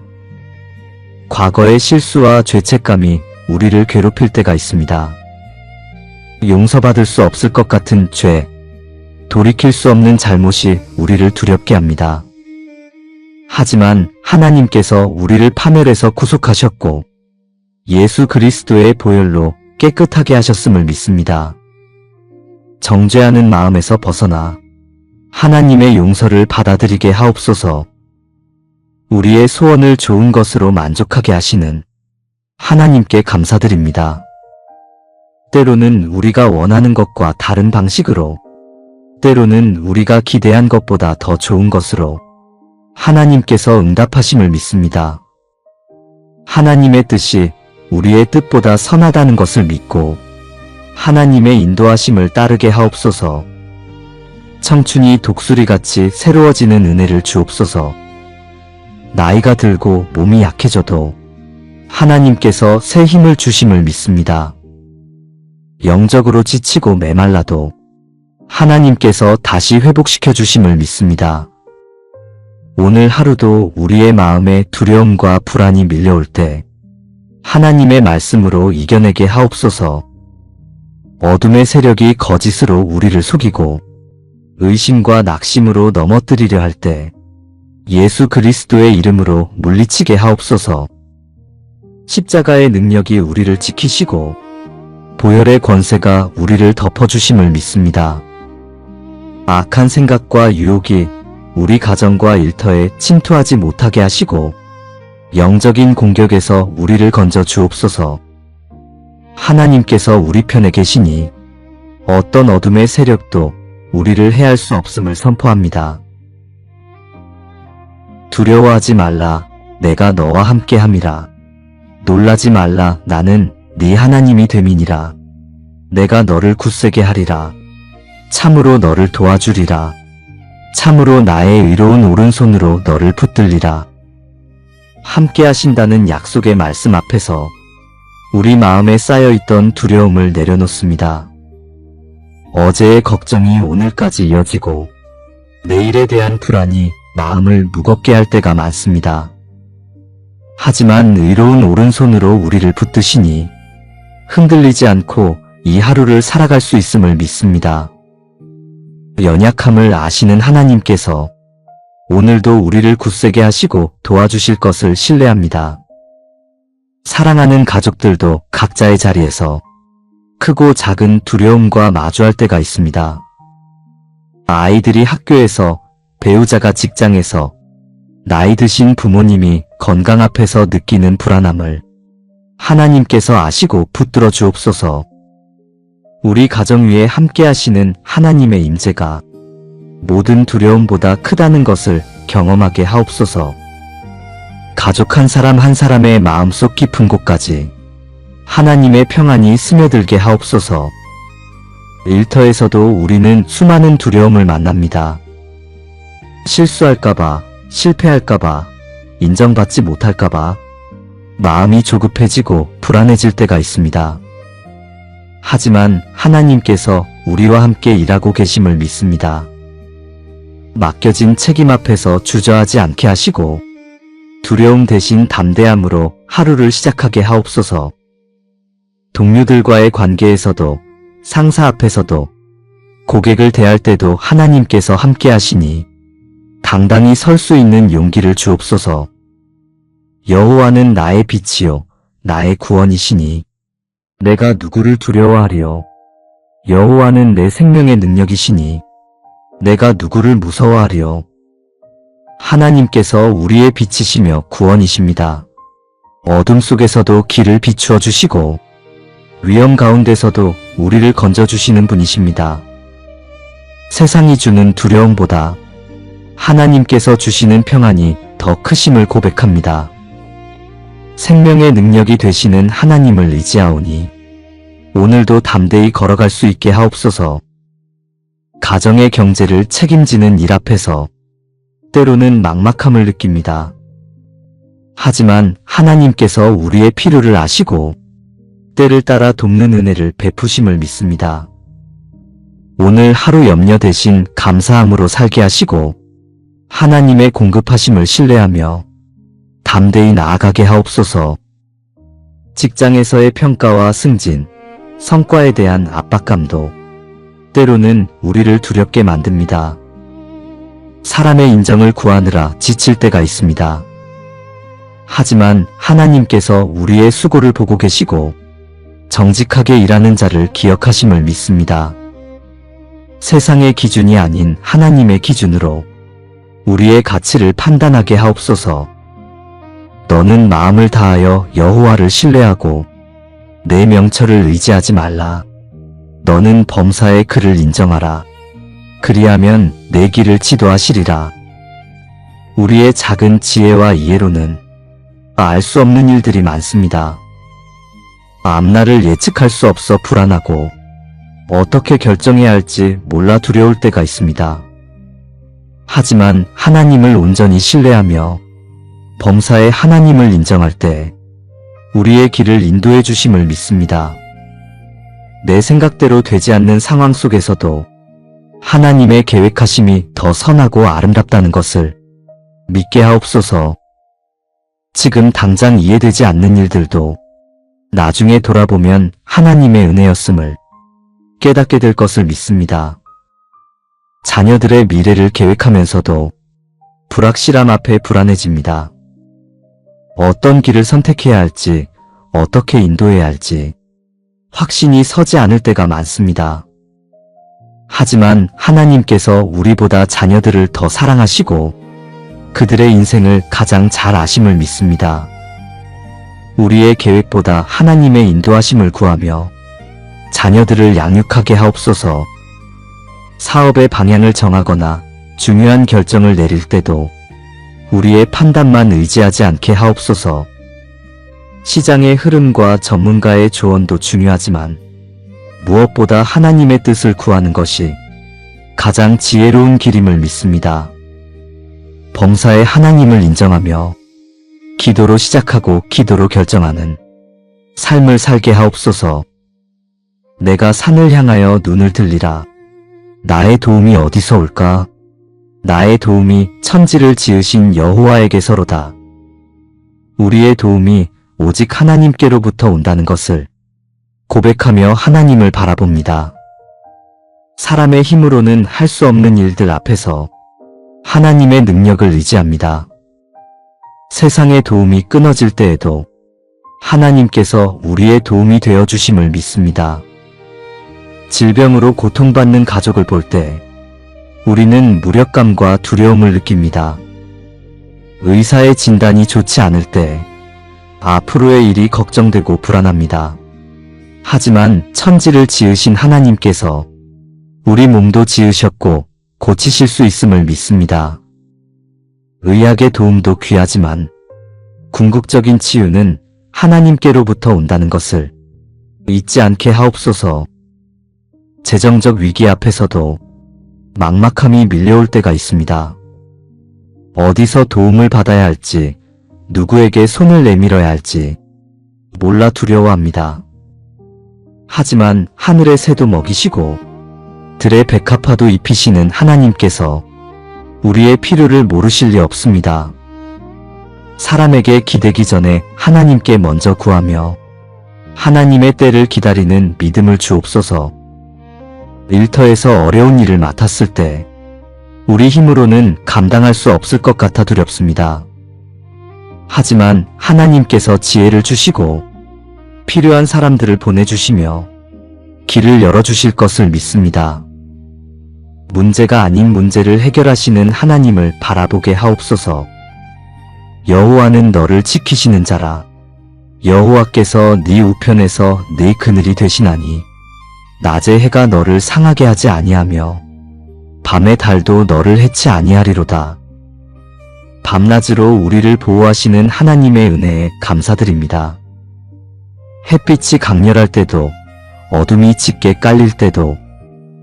과거의 실수와 죄책감이 우리를 괴롭힐 때가 있습니다. 용서받을 수 없을 것 같은 죄, 돌이킬 수 없는 잘못이 우리를 두렵게 합니다. 하지만 하나님께서 우리를 파멸에서 구속하셨고 예수 그리스도의 보혈로 깨끗하게 하셨음을 믿습니다. 정죄하는 마음에서 벗어나 하나님의 용서를 받아들이게 하옵소서. 우리의 소원을 좋은 것으로 만족하게 하시는 하나님께 감사드립니다. 때로는 우리가 원하는 것과 다른 방식으로, 때로는 우리가 기대한 것보다 더 좋은 것으로 하나님께서 응답하심을 믿습니다. 하나님의 뜻이 우리의 뜻보다 선하다는 것을 믿고 하나님의 인도하심을 따르게 하옵소서. 청춘이 독수리같이 새로워지는 은혜를 주옵소서. 나이가 들고 몸이 약해져도 하나님께서 새 힘을 주심을 믿습니다. 영적으로 지치고 메말라도 하나님께서 다시 회복시켜 주심을 믿습니다. 오늘 하루도 우리의 마음에 두려움과 불안이 밀려올 때 하나님의 말씀으로 이겨내게 하옵소서. 어둠의 세력이 거짓으로 우리를 속이고 의심과 낙심으로 넘어뜨리려 할 때 예수 그리스도의 이름으로 물리치게 하옵소서. 십자가의 능력이 우리를 지키시고 보혈의 권세가 우리를 덮어주심을 믿습니다. 악한 생각과 유혹이 우리 가정과 일터에 침투하지 못하게 하시고 영적인 공격에서 우리를 건져 주옵소서. 하나님께서 우리 편에 계시니 어떤 어둠의 세력도 우리를 해할 수 없음을 선포합니다. 두려워하지 말라, 내가 너와 함께함이라. 놀라지 말라, 나는 네 하나님이 됨이니라. 내가 너를 굳세게 하리라. 참으로 너를 도와주리라. 참으로 나의 의로운 오른손으로 너를 붙들리라. 함께 하신다는 약속의 말씀 앞에서 우리 마음에 쌓여있던 두려움을 내려놓습니다. 어제의 걱정이 오늘까지 이어지고 내일에 대한 불안이 마음을 무겁게 할 때가 많습니다. 하지만 의로운 오른손으로 우리를 붙드시니 흔들리지 않고 이 하루를 살아갈 수 있음을 믿습니다. 연약함을 아시는 하나님께서 오늘도 우리를 굳세게 하시고 도와주실 것을 신뢰합니다. 사랑하는 가족들도 각자의 자리에서 크고 작은 두려움과 마주할 때가 있습니다. 아이들이 학교에서, 배우자가 직장에서, 나이 드신 부모님이 건강 앞에서 느끼는 불안함을 하나님께서 아시고 붙들어 주옵소서. 우리 가정 위에 함께 하시는 하나님의 임재가 모든 두려움보다 크다는 것을 경험하게 하옵소서. 가족 한 사람 한 사람의 마음속 깊은 곳까지 하나님의 평안이 스며들게 하옵소서. 일터에서도 우리는 수많은 두려움을 만납니다. 실수할까봐, 실패할까봐, 인정받지 못할까봐 마음이 조급해지고 불안해질 때가 있습니다. 하지만 하나님께서 우리와 함께 일하고 계심을 믿습니다. 맡겨진 책임 앞에서 주저하지 않게 하시고 두려움 대신 담대함으로 하루를 시작하게 하옵소서. 동료들과의 관계에서도, 상사 앞에서도, 고객을 대할 때도 하나님께서 함께 하시니 당당히 설 수 있는 용기를 주옵소서. 여호와는 나의 빛이요 나의 구원이시니 내가 누구를 두려워하리요. 여호와는 내 생명의 능력이시니 내가 누구를 무서워하리요. 하나님께서 우리의 빛이시며 구원이십니다. 어둠 속에서도 길을 비추어 주시고 위험 가운데서도 우리를 건져주시는 분이십니다. 세상이 주는 두려움보다 하나님께서 주시는 평안이 더 크심을 고백합니다. 생명의 능력이 되시는 하나님을 의지하오니 오늘도 담대히 걸어갈 수 있게 하옵소서. 가정의 경제를 책임지는 일 앞에서 때로는 막막함을 느낍니다. 하지만 하나님께서 우리의 필요를 아시고 때를 따라 돕는 은혜를 베푸심을 믿습니다. 오늘 하루 염려 대신 감사함으로 살게 하시고 하나님의 공급하심을 신뢰하며 담대히 나아가게 하옵소서. 직장에서의 평가와 승진, 성과에 대한 압박감도 때로는 우리를 두렵게 만듭니다. 사람의 인정을 구하느라 지칠 때가 있습니다. 하지만 하나님께서 우리의 수고를 보고 계시고 정직하게 일하는 자를 기억하심을 믿습니다. 세상의 기준이 아닌 하나님의 기준으로 우리의 가치를 판단하게 하옵소서. 너는 마음을 다하여 여호와를 신뢰하고 내 명철을 의지하지 말라. 너는 범사의 그를 인정하라. 그리하면 내 길을 지도하시리라. 우리의 작은 지혜와 이해로는 알 수 없는 일들이 많습니다. 앞날을 예측할 수 없어 불안하고 어떻게 결정해야 할지 몰라 두려울 때가 있습니다. 하지만 하나님을 온전히 신뢰하며 범사의 하나님을 인정할 때 우리의 길을 인도해 주심을 믿습니다. 내 생각대로 되지 않는 상황 속에서도 하나님의 계획하심이 더 선하고 아름답다는 것을 믿게 하옵소서. 지금 당장 이해되지 않는 일들도 나중에 돌아보면 하나님의 은혜였음을 깨닫게 될 것을 믿습니다. 자녀들의 미래를 계획하면서도 불확실함 앞에 불안해집니다. 어떤 길을 선택해야 할지, 어떻게 인도해야 할지 확신이 서지 않을 때가 많습니다. 하지만 하나님께서 우리보다 자녀들을 더 사랑하시고 그들의 인생을 가장 잘 아심을 믿습니다. 우리의 계획보다 하나님의 인도하심을 구하며 자녀들을 양육하게 하옵소서. 사업의 방향을 정하거나 중요한 결정을 내릴 때도 우리의 판단만 의지하지 않게 하옵소서. 시장의 흐름과 전문가의 조언도 중요하지만 무엇보다 하나님의 뜻을 구하는 것이 가장 지혜로운 길임을 믿습니다. 범사의 하나님을 인정하며 기도로 시작하고 기도로 결정하는 삶을 살게 하옵소서. 내가 산을 향하여 눈을 들리라. 나의 도움이 어디서 올까? 나의 도움이 천지를 지으신 여호와에게서로다. 우리의 도움이 오직 하나님께로부터 온다는 것을 고백하며 하나님을 바라봅니다. 사람의 힘으로는 할 수 없는 일들 앞에서 하나님의 능력을 의지합니다. 세상의 도움이 끊어질 때에도 하나님께서 우리의 도움이 되어 주심을 믿습니다. 질병으로 고통받는 가족을 볼 때 우리는 무력감과 두려움을 느낍니다. 의사의 진단이 좋지 않을 때 앞으로의 일이 걱정되고 불안합니다. 하지만 천지를 지으신 하나님께서 우리 몸도 지으셨고 고치실 수 있음을 믿습니다. 의학의 도움도 귀하지만 궁극적인 치유는 하나님께로부터 온다는 것을 잊지 않게 하옵소서. 재정적 위기 앞에서도 막막함이 밀려올 때가 있습니다. 어디서 도움을 받아야 할지, 누구에게 손을 내밀어야 할지 몰라 두려워합니다. 하지만 하늘의 새도 먹이시고 들의 백합화도 입히시는 하나님께서 우리의 필요를 모르실 리 없습니다. 사람에게 기대기 전에 하나님께 먼저 구하며 하나님의 때를 기다리는 믿음을 주옵소서. 일터에서 어려운 일을 맡았을 때 우리 힘으로는 감당할 수 없을 것 같아 두렵습니다. 하지만 하나님께서 지혜를 주시고 필요한 사람들을 보내주시며 길을 열어주실 것을 믿습니다. 문제가 아닌 문제를 해결하시는 하나님을 바라보게 하옵소서. 여호와는 너를 지키시는 자라. 여호와께서 네 우편에서 네 그늘이 되시나니 낮의 해가 너를 상하게 하지 아니하며 밤의 달도 너를 해치 아니하리로다. 밤낮으로 우리를 보호하시는 하나님의 은혜에 감사드립니다. 햇빛이 강렬할 때도 어둠이 짙게 깔릴 때도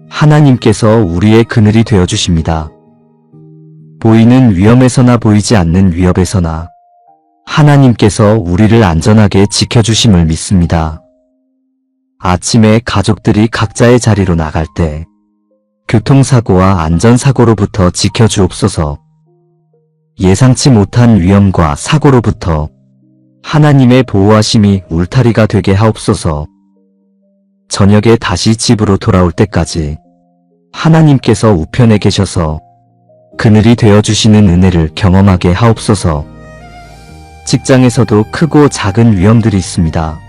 하나님께서 우리의 그늘이 되어주십니다. 보이는 위험에서나 보이지 않는 위협에서나 하나님께서 우리를 안전하게 지켜주심을 믿습니다. 아침에 가족들이 각자의 자리로 나갈 때 교통사고와 안전사고로부터 지켜주옵소서. 예상치 못한 위험과 사고로부터 하나님의 보호하심이 울타리가 되게 하옵소서. 저녁에 다시 집으로 돌아올 때까지 하나님께서 우편에 계셔서 그늘이 되어주시는 은혜를 경험하게 하옵소서. 직장에서도 크고 작은 위험들이 있습니다.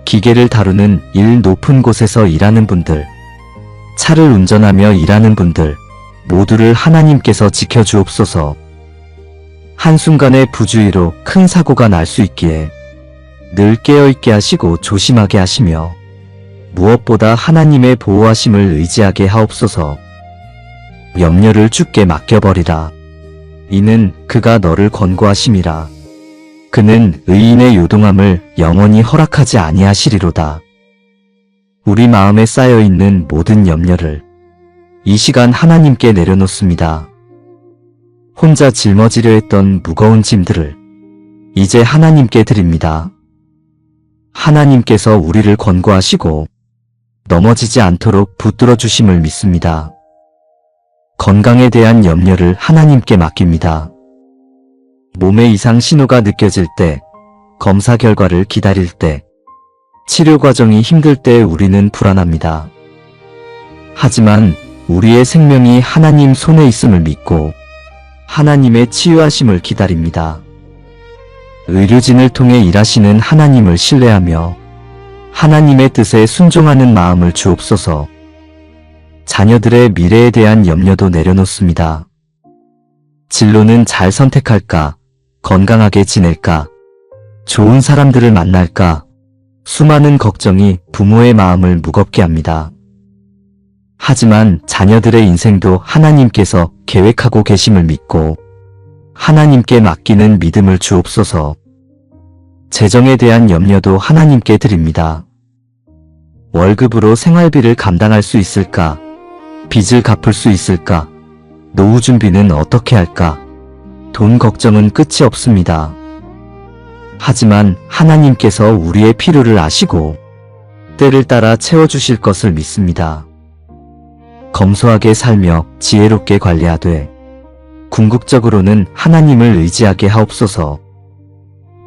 기계를 다루는 일 높은 곳에서 일하는 분들, 차를 운전하며 일하는 분들, 모두를 하나님께서 지켜주옵소서. 한순간의 부주의로 큰 사고가 날 수 있기에 늘 깨어있게 하시고 조심하게 하시며 무엇보다 하나님의 보호하심을 의지하게 하옵소서. 염려를 주께 맡겨버리라. 이는 그가 너를 권고하심이라. 그는 의인의 요동함을 영원히 허락하지 아니하시리로다. 우리 마음에 쌓여있는 모든 염려를 이 시간 하나님께 내려놓습니다. 혼자 짊어지려 했던 무거운 짐들을 이제 하나님께 드립니다. 하나님께서 우리를 권고하시고 넘어지지 않도록 붙들어 주심을 믿습니다. 건강에 대한 염려를 하나님께 맡깁니다. 몸에 이상 신호가 느껴질 때, 검사 결과를 기다릴 때, 치료 과정이 힘들 때 우리는 불안합니다. 하지만 우리의 생명이 하나님 손에 있음을 믿고 하나님의 치유하심을 기다립니다. 의료진을 통해 일하시는 하나님을 신뢰하며 하나님의 뜻에 순종하는 마음을 주옵소서. 자녀들의 미래에 대한 염려도 내려놓습니다. 진로는 잘 선택할까? 건강하게 지낼까? 좋은 사람들을 만날까? 수많은 걱정이 부모의 마음을 무겁게 합니다. 하지만 자녀들의 인생도 하나님께서 계획하고 계심을 믿고 하나님께 맡기는 믿음을 주옵소서. 재정에 대한 염려도 하나님께 드립니다. 월급으로 생활비를 감당할 수 있을까? 빚을 갚을 수 있을까? 노후 준비는 어떻게 할까? 돈 걱정은 끝이 없습니다. 하지만 하나님께서 우리의 필요를 아시고 때를 따라 채워주실 것을 믿습니다. 검소하게 살며 지혜롭게 관리하되 궁극적으로는 하나님을 의지하게 하옵소서.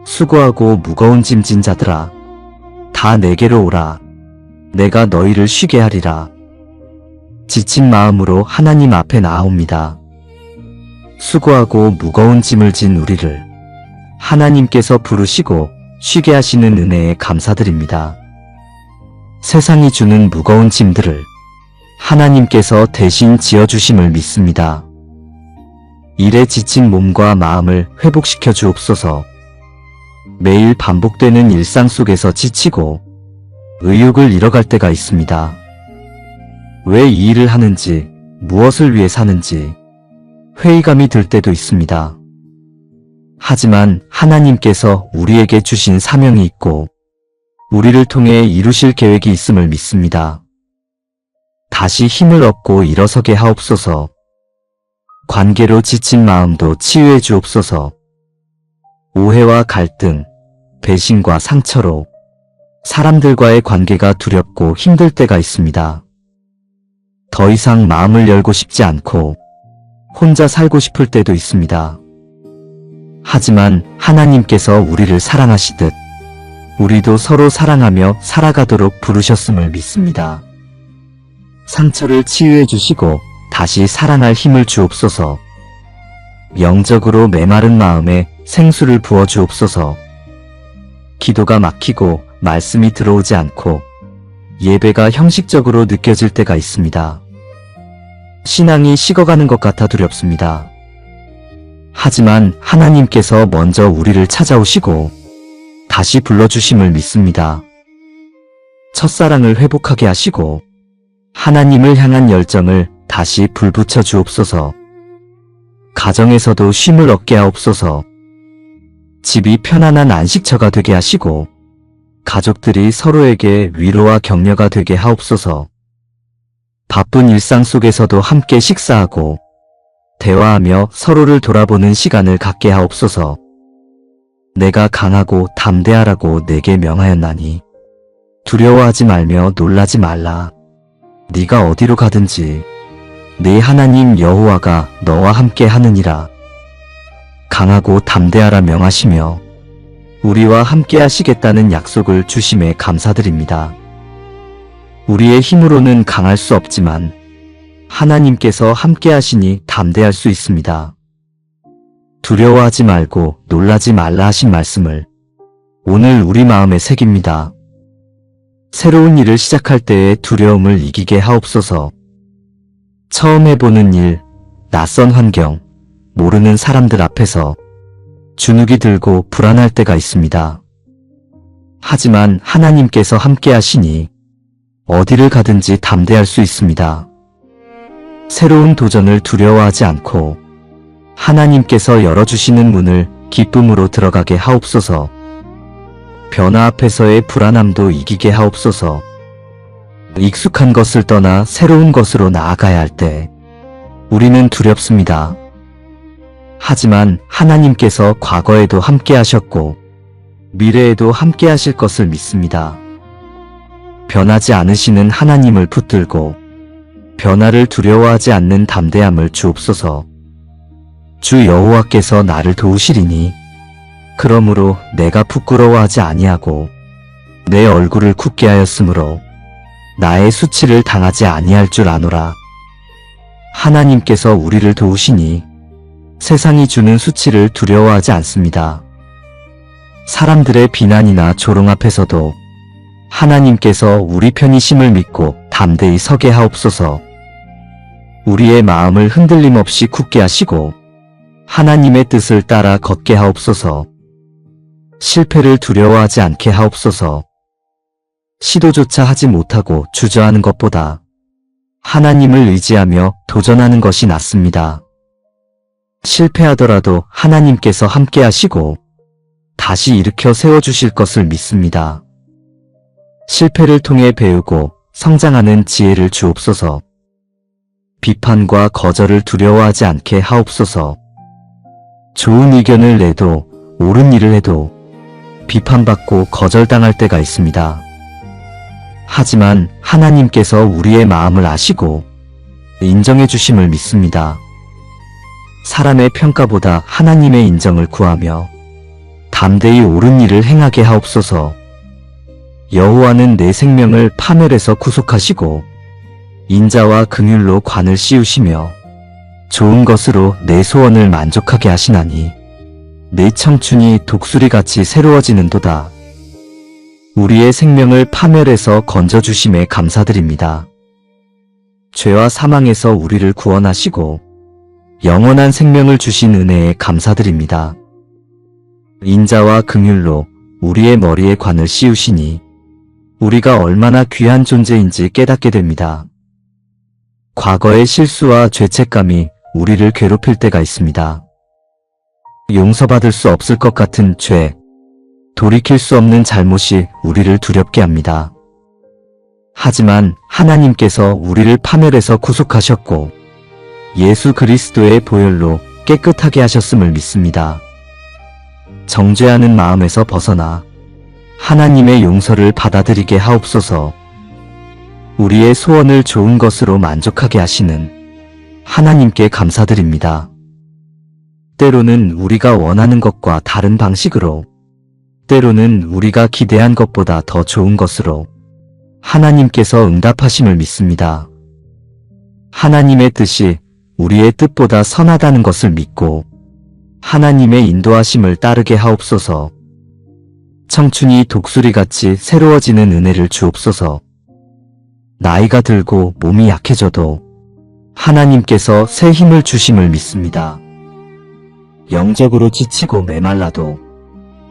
수고하고 무거운 짐진 자들아, 다 내게로 오라. 내가 너희를 쉬게 하리라. 지친 마음으로 하나님 앞에 나아옵니다. 수고하고 무거운 짐을 진 우리를 하나님께서 부르시고 쉬게 하시는 은혜에 감사드립니다. 세상이 주는 무거운 짐들을 하나님께서 대신 지어주심을 믿습니다. 일에 지친 몸과 마음을 회복시켜 주옵소서. 매일 반복되는 일상 속에서 지치고 의욕을 잃어갈 때가 있습니다. 왜 이 일을 하는지, 무엇을 위해 사는지 회의감이 들 때도 있습니다. 하지만 하나님께서 우리에게 주신 사명이 있고 우리를 통해 이루실 계획이 있음을 믿습니다. 다시 힘을 얻고 일어서게 하옵소서. 관계로 지친 마음도 치유해 주옵소서. 오해와 갈등, 배신과 상처로 사람들과의 관계가 두렵고 힘들 때가 있습니다. 더 이상 마음을 열고 싶지 않고 혼자 살고 싶을 때도 있습니다. 하지만 하나님께서 우리를 사랑하시듯 우리도 서로 사랑하며 살아가도록 부르셨음을 믿습니다. 상처를 치유해 주시고 다시 사랑할 힘을 주옵소서. 영적으로 메마른 마음에 생수를 부어 주옵소서. 기도가 막히고 말씀이 들어오지 않고 예배가 형식적으로 느껴질 때가 있습니다. 신앙이 식어가는 것 같아 두렵습니다. 하지만 하나님께서 먼저 우리를 찾아오시고 다시 불러주심을 믿습니다. 첫사랑을 회복하게 하시고 하나님을 향한 열정을 다시 불붙여 주옵소서. 가정에서도 쉼을 얻게 하옵소서. 집이 편안한 안식처가 되게 하시고 가족들이 서로에게 위로와 격려가 되게 하옵소서. 바쁜 일상 속에서도 함께 식사하고 대화하며 서로를 돌아보는 시간을 갖게 하옵소서. 내가 강하고 담대하라고 내게 명하였나니 두려워하지 말며 놀라지 말라. 네가 어디로 가든지 네 하나님 여호와가 너와 함께 하느니라. 강하고 담대하라 명하시며 우리와 함께 하시겠다는 약속을 주심에 감사드립니다. 우리의 힘으로는 강할 수 없지만 하나님께서 함께 하시니 담대할 수 있습니다. 두려워하지 말고 놀라지 말라 하신 말씀을 오늘 우리 마음에 새깁니다. 새로운 일을 시작할 때의 두려움을 이기게 하옵소서. 처음 해보는 일, 낯선 환경, 모르는 사람들 앞에서 주눅이 들고 불안할 때가 있습니다. 하지만 하나님께서 함께 하시니 어디를 가든지 담대할 수 있습니다. 새로운 도전을 두려워하지 않고 하나님께서 열어주시는 문을 기쁨으로 들어가게 하옵소서. 변화 앞에서의 불안함도 이기게 하옵소서. 익숙한 것을 떠나 새로운 것으로 나아가야 할 때 우리는 두렵습니다. 하지만 하나님께서 과거에도 함께 하셨고 미래에도 함께 하실 것을 믿습니다. 변하지 않으시는 하나님을 붙들고 변화를 두려워하지 않는 담대함을 주옵소서. 주 여호와께서 나를 도우시리니 그러므로 내가 부끄러워하지 아니하고 내 얼굴을 굳게 하였으므로 나의 수치를 당하지 아니할 줄 아노라. 하나님께서 우리를 도우시니 세상이 주는 수치를 두려워하지 않습니다. 사람들의 비난이나 조롱 앞에서도 하나님께서 우리 편이심을 믿고 담대히 서게 하옵소서. 우리의 마음을 흔들림 없이 굳게 하시고 하나님의 뜻을 따라 걷게 하옵소서. 실패를 두려워하지 않게 하옵소서. 시도조차 하지 못하고 주저하는 것보다 하나님을 의지하며 도전하는 것이 낫습니다. 실패하더라도 하나님께서 함께 하시고 다시 일으켜 세워주실 것을 믿습니다. 실패를 통해 배우고 성장하는 지혜를 주옵소서. 비판과 거절을 두려워하지 않게 하옵소서. 좋은 의견을 내도 옳은 일을 해도 비판받고 거절당할 때가 있습니다. 하지만 하나님께서 우리의 마음을 아시고 인정해 주심을 믿습니다. 사람의 평가보다 하나님의 인정을 구하며 담대히 옳은 일을 행하게 하옵소서. 여호와는 내 생명을 파멸에서 구속하시고 인자와 긍휼로 관을 씌우시며 좋은 것으로 내 소원을 만족하게 하시나니 내 청춘이 독수리같이 새로워지는도다. 우리의 생명을 파멸에서 건져주심에 감사드립니다. 죄와 사망에서 우리를 구원하시고 영원한 생명을 주신 은혜에 감사드립니다. 인자와 긍휼로 우리의 머리에 관을 씌우시니 우리가 얼마나 귀한 존재인지 깨닫게 됩니다. 과거의 실수와 죄책감이 우리를 괴롭힐 때가 있습니다. 용서받을 수 없을 것 같은 죄, 돌이킬 수 없는 잘못이 우리를 두렵게 합니다. 하지만 하나님께서 우리를 파멸에서 구속하셨고 예수 그리스도의 보혈로 깨끗하게 하셨음을 믿습니다. 정죄하는 마음에서 벗어나 하나님의 용서를 받아들이게 하옵소서. 우리의 소원을 좋은 것으로 만족하게 하시는 하나님께 감사드립니다. 때로는 우리가 원하는 것과 다른 방식으로, 때로는 우리가 기대한 것보다 더 좋은 것으로 하나님께서 응답하심을 믿습니다. 하나님의 뜻이 우리의 뜻보다 선하다는 것을 믿고 하나님의 인도하심을 따르게 하옵소서. 청춘이 독수리같이 새로워지는 은혜를 주옵소서. 나이가 들고 몸이 약해져도 하나님께서 새 힘을 주심을 믿습니다. 영적으로 지치고 메말라도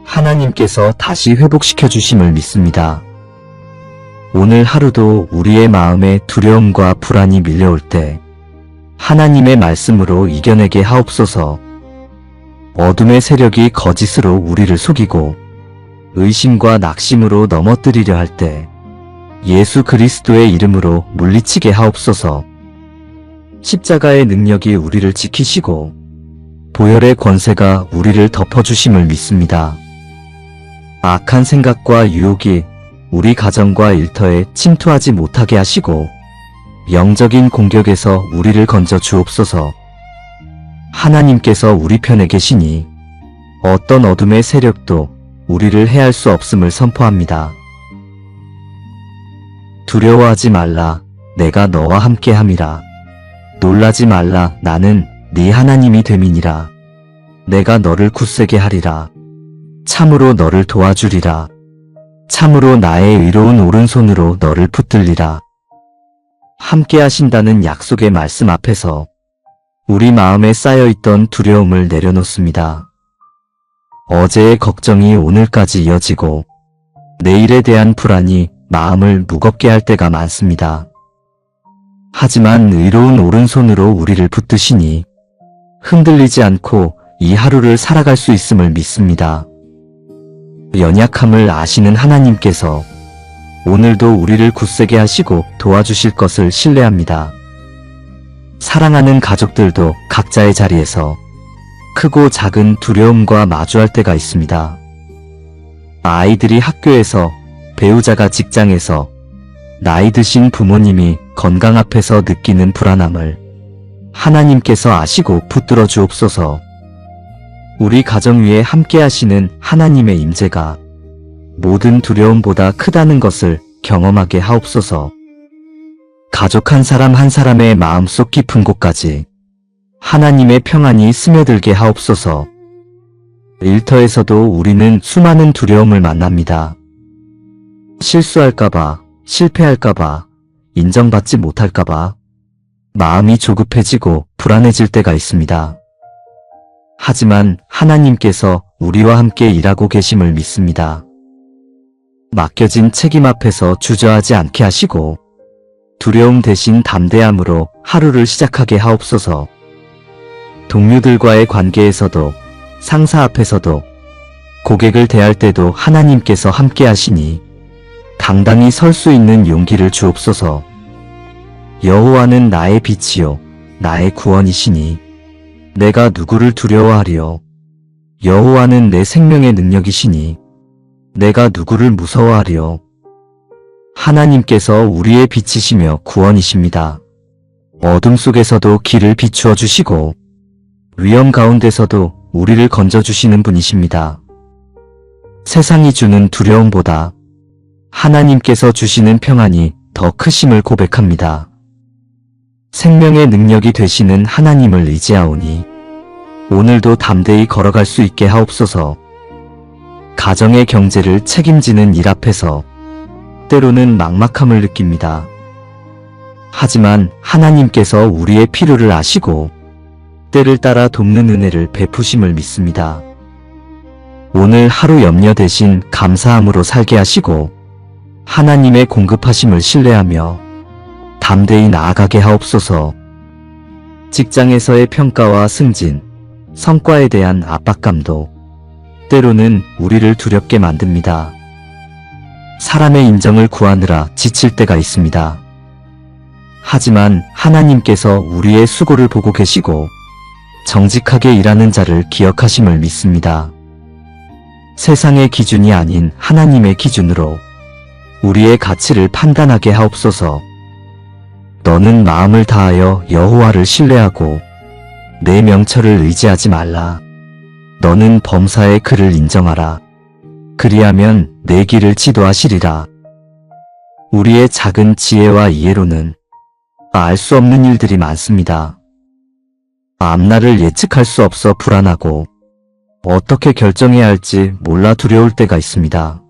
하나님께서 다시 회복시켜 주심을 믿습니다. 오늘 하루도 우리의 마음에 두려움과 불안이 밀려올 때 하나님의 말씀으로 이겨내게 하옵소서. 어둠의 세력이 거짓으로 우리를 속이고 의심과 낙심으로 넘어뜨리려 할 때 예수 그리스도의 이름으로 물리치게 하옵소서. 십자가의 능력이 우리를 지키시고 보혈의 권세가 우리를 덮어주심을 믿습니다. 악한 생각과 유혹이 우리 가정과 일터에 침투하지 못하게 하시고 영적인 공격에서 우리를 건져 주옵소서. 하나님께서 우리 편에 계시니 어떤 어둠의 세력도 우리를 해할 수 없음을 선포합니다. 두려워하지 말라, 내가 너와 함께함이라. 놀라지 말라, 나는 네 하나님이 됨이니라. 내가 너를 굳세게 하리라. 참으로 너를 도와주리라. 참으로 나의 의로운 오른손으로 너를 붙들리라. 함께 하신다는 약속의 말씀 앞에서 우리 마음에 쌓여있던 두려움을 내려놓습니다. 어제의 걱정이 오늘까지 이어지고 내일에 대한 불안이 마음을 무겁게 할 때가 많습니다. 하지만 의로운 오른손으로 우리를 붙드시니 흔들리지 않고 이 하루를 살아갈 수 있음을 믿습니다. 연약함을 아시는 하나님께서 오늘도 우리를 굳세게 하시고 도와주실 것을 신뢰합니다. 사랑하는 가족들도 각자의 자리에서 크고 작은 두려움과 마주할 때가 있습니다. 아이들이 학교에서, 배우자가 직장에서, 나이 드신 부모님이 건강 앞에서 느끼는 불안함을 하나님께서 아시고 붙들어 주옵소서. 우리 가정 위에 함께 하시는 하나님의 임재가 모든 두려움보다 크다는 것을 경험하게 하옵소서. 가족 한 사람 한 사람의 마음속 깊은 곳까지 하나님의 평안이 스며들게 하옵소서. 일터에서도 우리는 수많은 두려움을 만납니다. 실수할까봐, 실패할까봐, 인정받지 못할까봐 마음이 조급해지고 불안해질 때가 있습니다. 하지만 하나님께서 우리와 함께 일하고 계심을 믿습니다. 맡겨진 책임 앞에서 주저하지 않게 하시고 두려움 대신 담대함으로 하루를 시작하게 하옵소서. 동료들과의 관계에서도, 상사 앞에서도, 고객을 대할 때도 하나님께서 함께 하시니 당당히 설 수 있는 용기를 주옵소서. 여호와는 나의 빛이요 나의 구원이시니 내가 누구를 두려워하리요. 여호와는 내 생명의 능력이시니 내가 누구를 무서워하리요. 하나님께서 우리의 빛이시며 구원이십니다. 어둠 속에서도 길을 비추어 주시고 위험 가운데서도 우리를 건져주시는 분이십니다. 세상이 주는 두려움보다 하나님께서 주시는 평안이 더 크심을 고백합니다. 생명의 능력이 되시는 하나님을 의지하오니 오늘도 담대히 걸어갈 수 있게 하옵소서. 가정의 경제를 책임지는 일 앞에서 때로는 막막함을 느낍니다. 하지만 하나님께서 우리의 필요를 아시고 때를 따라 돕는 은혜를 베푸심을 믿습니다. 오늘 하루 염려 대신 감사함으로 살게 하시고 하나님의 공급하심을 신뢰하며 담대히 나아가게 하옵소서. 직장에서의 평가와 승진, 성과에 대한 압박감도 때로는 우리를 두렵게 만듭니다. 사람의 인정을 구하느라 지칠 때가 있습니다. 하지만 하나님께서 우리의 수고를 보고 계시고 정직하게 일하는 자를 기억하심을 믿습니다. 세상의 기준이 아닌 하나님의 기준으로 우리의 가치를 판단하게 하옵소서. 너는 마음을 다하여 여호와를 신뢰하고 내 명철을 의지하지 말라. 너는 범사의 그를 인정하라. 그리하면 내 길을 지도하시리라. 우리의 작은 지혜와 이해로는 알 수 없는 일들이 많습니다. 앞날을 예측할 수 없어 불안하고 어떻게 결정해야 할지 몰라 두려울 때가 있습니다.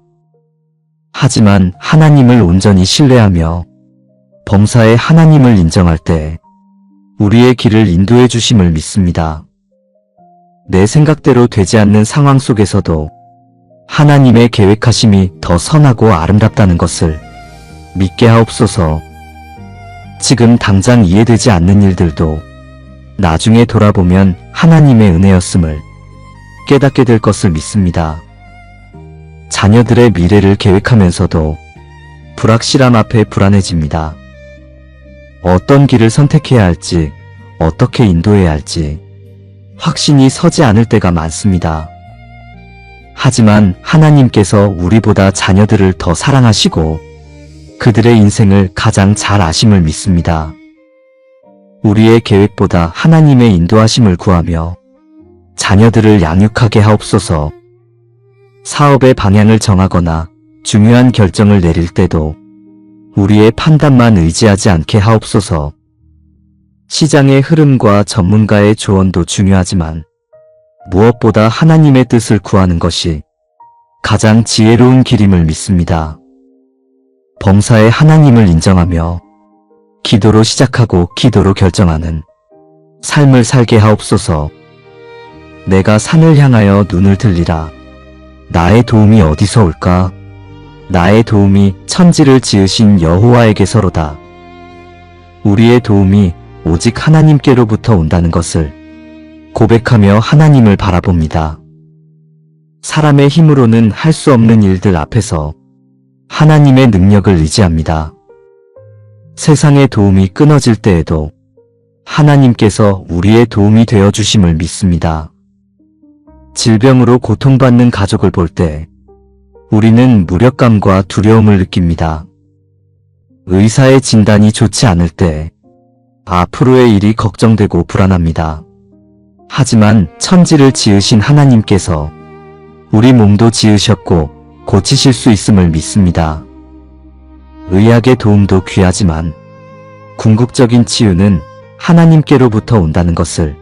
하지만 하나님을 온전히 신뢰하며 범사의 하나님을 인정할 때 우리의 길을 인도해 주심을 믿습니다. 내 생각대로 되지 않는 상황 속에서도 하나님의 계획하심이 더 선하고 아름답다는 것을 믿게 하옵소서. 지금 당장 이해되지 않는 일들도 나중에 돌아보면 하나님의 은혜였음을 깨닫게 될 것을 믿습니다. 자녀들의 미래를 계획하면서도 불확실함 앞에 불안해집니다. 어떤 길을 선택해야 할지, 어떻게 인도해야 할지 확신이 서지 않을 때가 많습니다. 하지만 하나님께서 우리보다 자녀들을 더 사랑하시고 그들의 인생을 가장 잘 아심을 믿습니다. 우리의 계획보다 하나님의 인도하심을 구하며 자녀들을 양육하게 하옵소서. 사업의 방향을 정하거나 중요한 결정을 내릴 때도 우리의 판단만 의지하지 않게 하옵소서. 시장의 흐름과 전문가의 조언도 중요하지만 무엇보다 하나님의 뜻을 구하는 것이 가장 지혜로운 길임을 믿습니다. 범사에 하나님을 인정하며 기도로 시작하고 기도로 결정하는 삶을 살게 하옵소서. 내가 산을 향하여 눈을 들리라. 나의 도움이 어디서 올까? 나의 도움이 천지를 지으신 여호와에게서로다. 우리의 도움이 오직 하나님께로부터 온다는 것을 고백하며 하나님을 바라봅니다. 사람의 힘으로는 할 수 없는 일들 앞에서 하나님의 능력을 의지합니다. 세상의 도움이 끊어질 때에도 하나님께서 우리의 도움이 되어 주심을 믿습니다. 질병으로 고통받는 가족을 볼 때 우리는 무력감과 두려움을 느낍니다. 의사의 진단이 좋지 않을 때 앞으로의 일이 걱정되고 불안합니다. 하지만 천지를 지으신 하나님께서 우리 몸도 지으셨고 고치실 수 있음을 믿습니다. 의학의 도움도 귀하지만 궁극적인 치유는 하나님께로부터 온다는 것을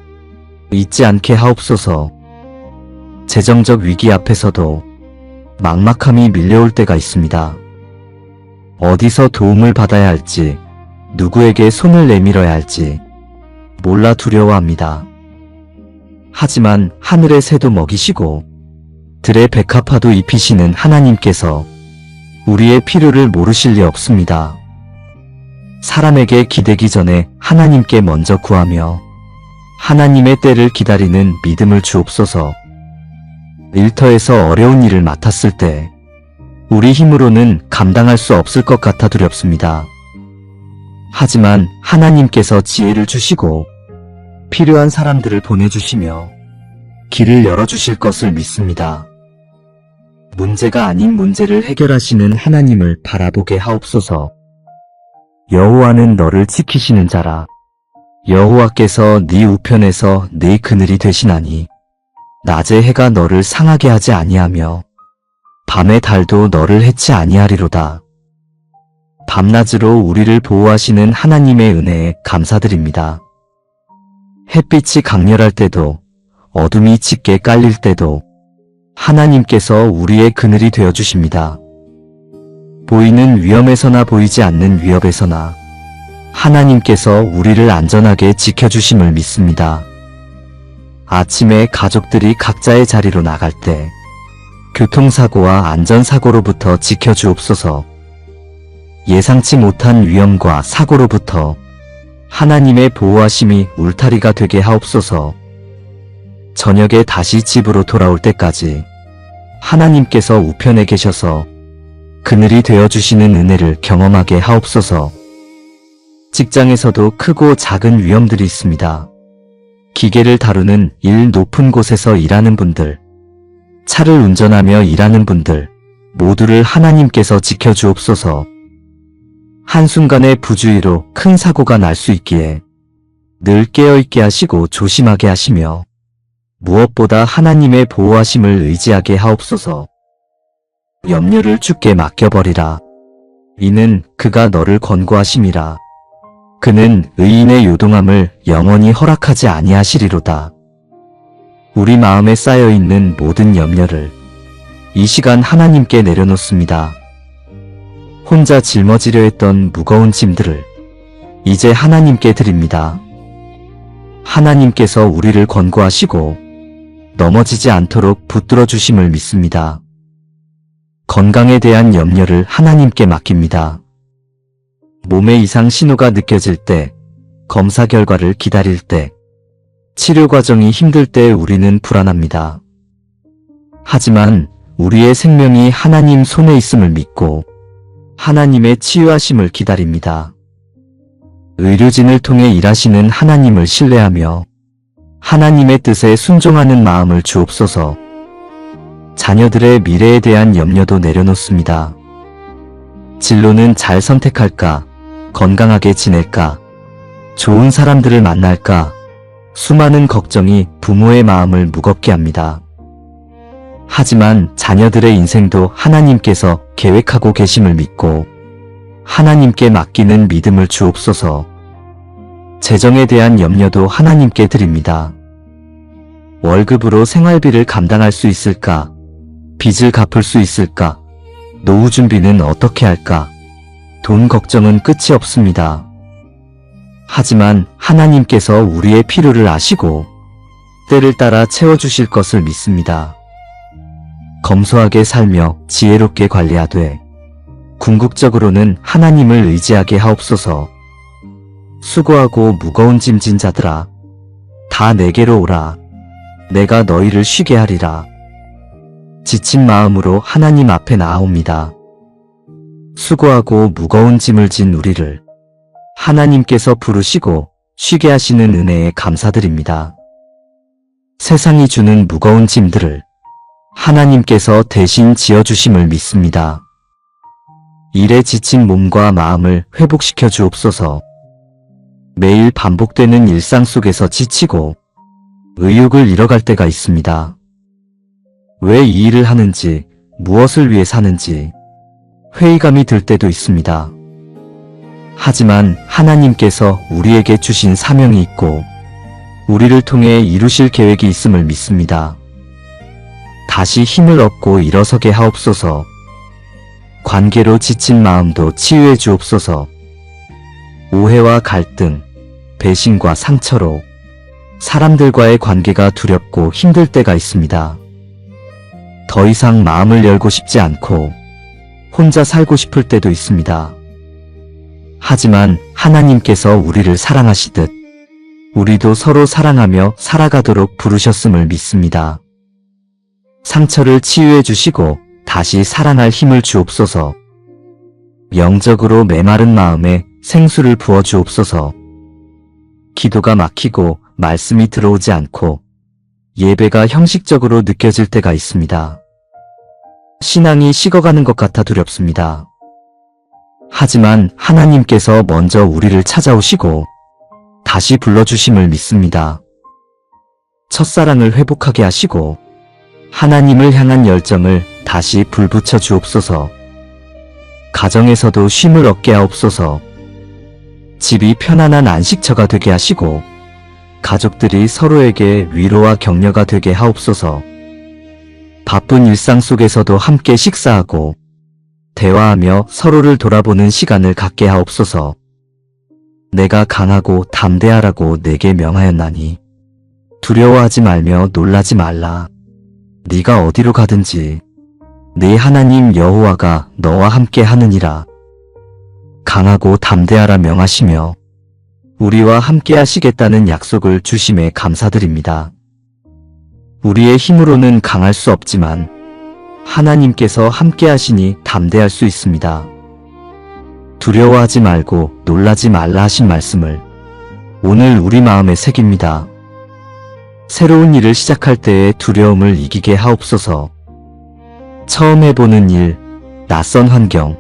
잊지 않게 하옵소서. 재정적 위기 앞에서도 막막함이 밀려올 때가 있습니다. 어디서 도움을 받아야 할지, 누구에게 손을 내밀어야 할지 몰라 두려워합니다. 하지만 하늘의 새도 먹이시고 들의 백합화도 입히시는 하나님께서 우리의 필요를 모르실 리 없습니다. 사람에게 기대기 전에 하나님께 먼저 구하며 하나님의 때를 기다리는 믿음을 주옵소서. 일터에서 어려운 일을 맡았을 때 우리 힘으로는 감당할 수 없을 것 같아 두렵습니다. 하지만 하나님께서 지혜를 주시고 필요한 사람들을 보내주시며 길을 열어주실 것을 믿습니다. 문제가 아닌 문제를 해결하시는 하나님을 바라보게 하옵소서. 여호와는 너를 지키시는 자라. 여호와께서 네 우편에서 네 그늘이 되시나니 낮의 해가 너를 상하게 하지 아니하며 밤의 달도 너를 해치 아니하리로다. 밤낮으로 우리를 보호하시는 하나님의 은혜에 감사드립니다. 햇빛이 강렬할 때도 어둠이 짙게 깔릴 때도 하나님께서 우리의 그늘이 되어주십니다. 보이는 위험에서나 보이지 않는 위협에서나 하나님께서 우리를 안전하게 지켜주심을 믿습니다. 아침에 가족들이 각자의 자리로 나갈 때 교통사고와 안전사고로부터 지켜주옵소서. 예상치 못한 위험과 사고로부터 하나님의 보호하심이 울타리가 되게 하옵소서. 저녁에 다시 집으로 돌아올 때까지 하나님께서 우편에 계셔서 그늘이 되어주시는 은혜를 경험하게 하옵소서. 직장에서도 크고 작은 위험들이 있습니다. 기계를 다루는 일 높은 곳에서 일하는 분들, 차를 운전하며 일하는 분들 모두를 하나님께서 지켜주옵소서. 한순간의 부주의로 큰 사고가 날 수 있기에 늘 깨어있게 하시고 조심하게 하시며 무엇보다 하나님의 보호하심을 의지하게 하옵소서. 염려를 주께 맡겨버리라. 이는 그가 너를 권고하심이라. 그는 의인의 요동함을 영원히 허락하지 아니하시리로다. 우리 마음에 쌓여있는 모든 염려를 이 시간 하나님께 내려놓습니다. 혼자 짊어지려 했던 무거운 짐들을 이제 하나님께 드립니다. 하나님께서 우리를 권고하시고 넘어지지 않도록 붙들어 주심을 믿습니다. 건강에 대한 염려를 하나님께 맡깁니다. 몸의 이상 신호가 느껴질 때, 검사 결과를 기다릴 때, 치료 과정이 힘들 때 우리는 불안합니다. 하지만 우리의 생명이 하나님 손에 있음을 믿고 하나님의 치유하심을 기다립니다. 의료진을 통해 일하시는 하나님을 신뢰하며 하나님의 뜻에 순종하는 마음을 주옵소서. 자녀들의 미래에 대한 염려도 내려놓습니다. 진로는 잘 선택할까? 건강하게 지낼까? 좋은 사람들을 만날까? 수많은 걱정이 부모의 마음을 무겁게 합니다. 하지만 자녀들의 인생도 하나님께서 계획하고 계심을 믿고 하나님께 맡기는 믿음을 주옵소서. 재정에 대한 염려도 하나님께 드립니다. 월급으로 생활비를 감당할 수 있을까? 빚을 갚을 수 있을까? 노후 준비는 어떻게 할까? 돈 걱정은 끝이 없습니다. 하지만 하나님께서 우리의 필요를 아시고 때를 따라 채워주실 것을 믿습니다. 검소하게 살며 지혜롭게 관리하되 궁극적으로는 하나님을 의지하게 하옵소서. 수고하고 무거운 짐진 자들아, 다 내게로 오라. 내가 너희를 쉬게 하리라. 지친 마음으로 하나님 앞에 나아옵니다. 수고하고 무거운 짐을 진 우리를 하나님께서 부르시고 쉬게 하시는 은혜에 감사드립니다. 세상이 주는 무거운 짐들을 하나님께서 대신 지어주심을 믿습니다. 일에 지친 몸과 마음을 회복시켜 주옵소서. 매일 반복되는 일상 속에서 지치고 의욕을 잃어갈 때가 있습니다. 왜 이 일을 하는지, 무엇을 위해 사는지 회의감이 들 때도 있습니다. 하지만 하나님께서 우리에게 주신 사명이 있고 우리를 통해 이루실 계획이 있음을 믿습니다. 다시 힘을 얻고 일어서게 하옵소서. 관계로 지친 마음도 치유해 주옵소서. 오해와 갈등, 배신과 상처로 사람들과의 관계가 두렵고 힘들 때가 있습니다. 더 이상 마음을 열고 싶지 않고 혼자 살고 싶을 때도 있습니다. 하지만 하나님께서 우리를 사랑하시듯 우리도 서로 사랑하며 살아가도록 부르셨음을 믿습니다. 상처를 치유해 주시고 다시 사랑할 힘을 주옵소서. 영적으로 메마른 마음에 생수를 부어 주옵소서. 기도가 막히고 말씀이 들어오지 않고 예배가 형식적으로 느껴질 때가 있습니다. 신앙이 식어가는 것 같아 두렵습니다. 하지만 하나님께서 먼저 우리를 찾아오시고 다시 불러주심을 믿습니다. 첫사랑을 회복하게 하시고 하나님을 향한 열정을 다시 불붙여 주옵소서. 가정에서도 쉼을 얻게 하옵소서. 집이 편안한 안식처가 되게 하시고 가족들이 서로에게 위로와 격려가 되게 하옵소서. 바쁜 일상 속에서도 함께 식사하고 대화하며 서로를 돌아보는 시간을 갖게 하옵소서. 내가 강하고 담대하라고 내게 명하였나니 두려워하지 말며 놀라지 말라. 네가 어디로 가든지 네 하나님 여호와가 너와 함께 하느니라. 강하고 담대하라 명하시며 우리와 함께 하시겠다는 약속을 주심에 감사드립니다. 우리의 힘으로는 강할 수 없지만 하나님께서 함께 하시니 담대할 수 있습니다. 두려워하지 말고 놀라지 말라 하신 말씀을 오늘 우리 마음에 새깁니다. 새로운 일을 시작할 때의 두려움을 이기게 하옵소서. 처음 해보는 일, 낯선 환경,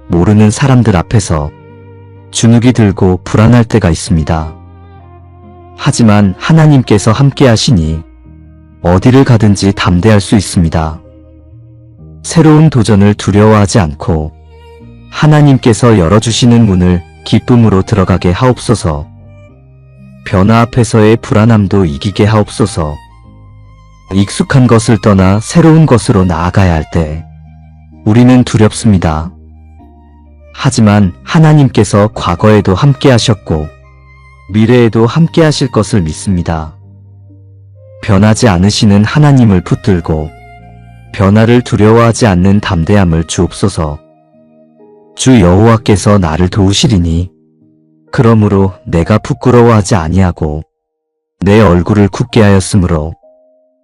모르는 사람들 앞에서 주눅이 들고 불안할 때가 있습니다. 하지만 하나님께서 함께 하시니 어디를 가든지 담대할 수 있습니다. 새로운 도전을 두려워하지 않고 하나님께서 열어주시는 문을 기쁨으로 들어가게 하옵소서. 변화 앞에서의 불안함도 이기게 하옵소서. 익숙한 것을 떠나 새로운 것으로 나아가야 할 때 우리는 두렵습니다. 하지만 하나님께서 과거에도 함께 하셨고 미래에도 함께 하실 것을 믿습니다. 변하지 않으시는 하나님을 붙들고 변화를 두려워하지 않는 담대함을 주옵소서. 주 여호와께서 나를 도우시리니 그러므로 내가 부끄러워하지 아니하고 내 얼굴을 굳게 하였으므로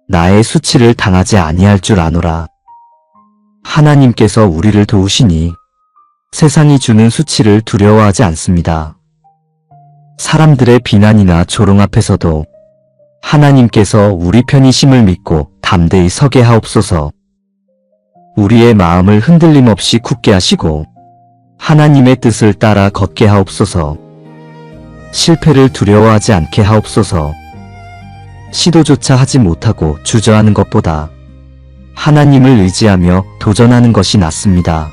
나의 수치를 당하지 아니할 줄 아노라. 하나님께서 우리를 도우시니 세상이 주는 수치를 두려워하지 않습니다. 사람들의 비난이나 조롱 앞에서도 하나님께서 우리 편이심을 믿고 담대히 서게 하옵소서. 우리의 마음을 흔들림 없이 굳게 하시고 하나님의 뜻을 따라 걷게 하옵소서. 실패를 두려워하지 않게 하옵소서. 시도조차 하지 못하고 주저하는 것보다 하나님을 의지하며 도전하는 것이 낫습니다.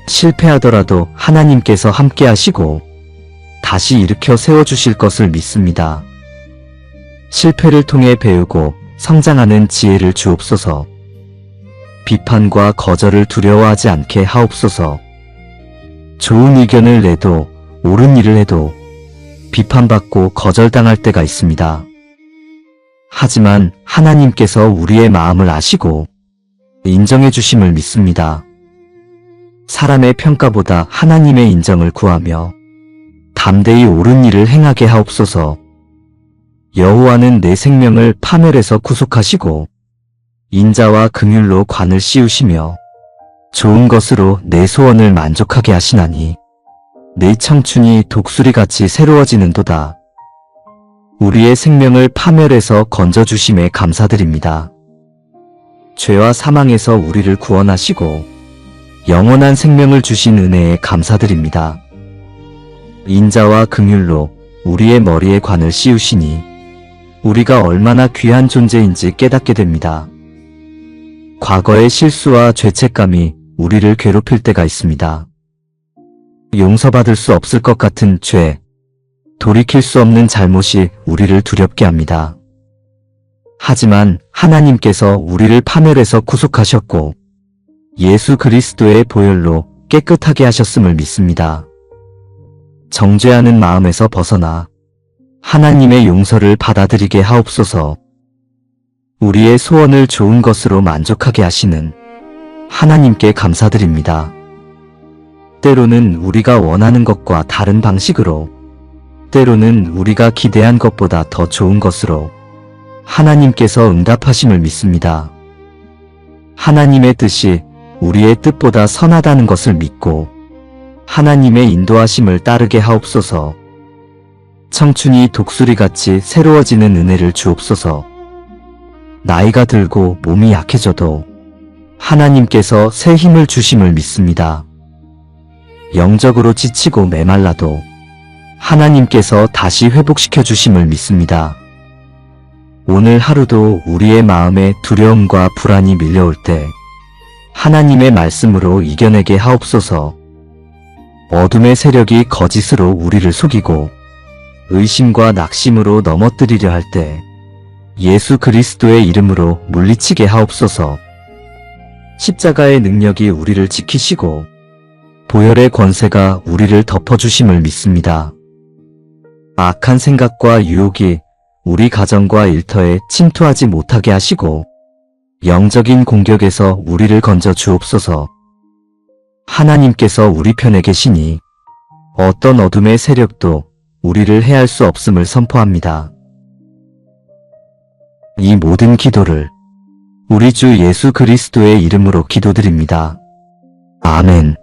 실패하더라도 하나님께서 함께 하시고 다시 일으켜 세워주실 것을 믿습니다. 실패를 통해 배우고 성장하는 지혜를 주옵소서. 비판과 거절을 두려워하지 않게 하옵소서. 좋은 의견을 내도 옳은 일을 해도 비판받고 거절당할 때가 있습니다. 하지만 하나님께서 우리의 마음을 아시고 인정해 주심을 믿습니다. 사람의 평가보다 하나님의 인정을 구하며 담대히 옳은 일을 행하게 하옵소서. 여호와는 내 생명을 파멸에서 구속하시고 인자와 긍휼로 관을 씌우시며 좋은 것으로 내 소원을 만족하게 하시나니 내 청춘이 독수리같이 새로워지는도다. 우리의 생명을 파멸에서 건져주심에 감사드립니다. 죄와 사망에서 우리를 구원하시고 영원한 생명을 주신 은혜에 감사드립니다. 인자와 긍휼로 우리의 머리에 관을 씌우시니 우리가 얼마나 귀한 존재인지 깨닫게 됩니다. 과거의 실수와 죄책감이 우리를 괴롭힐 때가 있습니다. 용서받을 수 없을 것 같은 죄, 돌이킬 수 없는 잘못이 우리를 두렵게 합니다. 하지만 하나님께서 우리를 파멸에서 구속하셨고 예수 그리스도의 보혈로 깨끗하게 하셨음을 믿습니다. 정죄하는 마음에서 벗어나 하나님의 용서를 받아들이게 하옵소서. 우리의 소원을 좋은 것으로 만족하게 하시는 하나님께 감사드립니다. 때로는 우리가 원하는 것과 다른 방식으로, 때로는 우리가 기대한 것보다 더 좋은 것으로 하나님께서 응답하심을 믿습니다. 하나님의 뜻이 우리의 뜻보다 선하다는 것을 믿고 하나님의 인도하심을 따르게 하옵소서. 청춘이 독수리같이 새로워지는 은혜를 주옵소서. 나이가 들고 몸이 약해져도 하나님께서 새 힘을 주심을 믿습니다. 영적으로 지치고 메말라도 하나님께서 다시 회복시켜 주심을 믿습니다. 오늘 하루도 우리의 마음에 두려움과 불안이 밀려올 때 하나님의 말씀으로 이겨내게 하옵소서. 어둠의 세력이 거짓으로 우리를 속이고 의심과 낙심으로 넘어뜨리려 할 때 예수 그리스도의 이름으로 물리치게 하옵소서. 십자가의 능력이 우리를 지키시고 보혈의 권세가 우리를 덮어주심을 믿습니다. 악한 생각과 유혹이 우리 가정과 일터에 침투하지 못하게 하시고 영적인 공격에서 우리를 건져 주옵소서. 하나님께서 우리 편에 계시니 어떤 어둠의 세력도 우리를 해할 수 없음을 선포합니다. 이 모든 기도를 우리 주 예수 그리스도의 이름으로 기도드립니다. 아멘.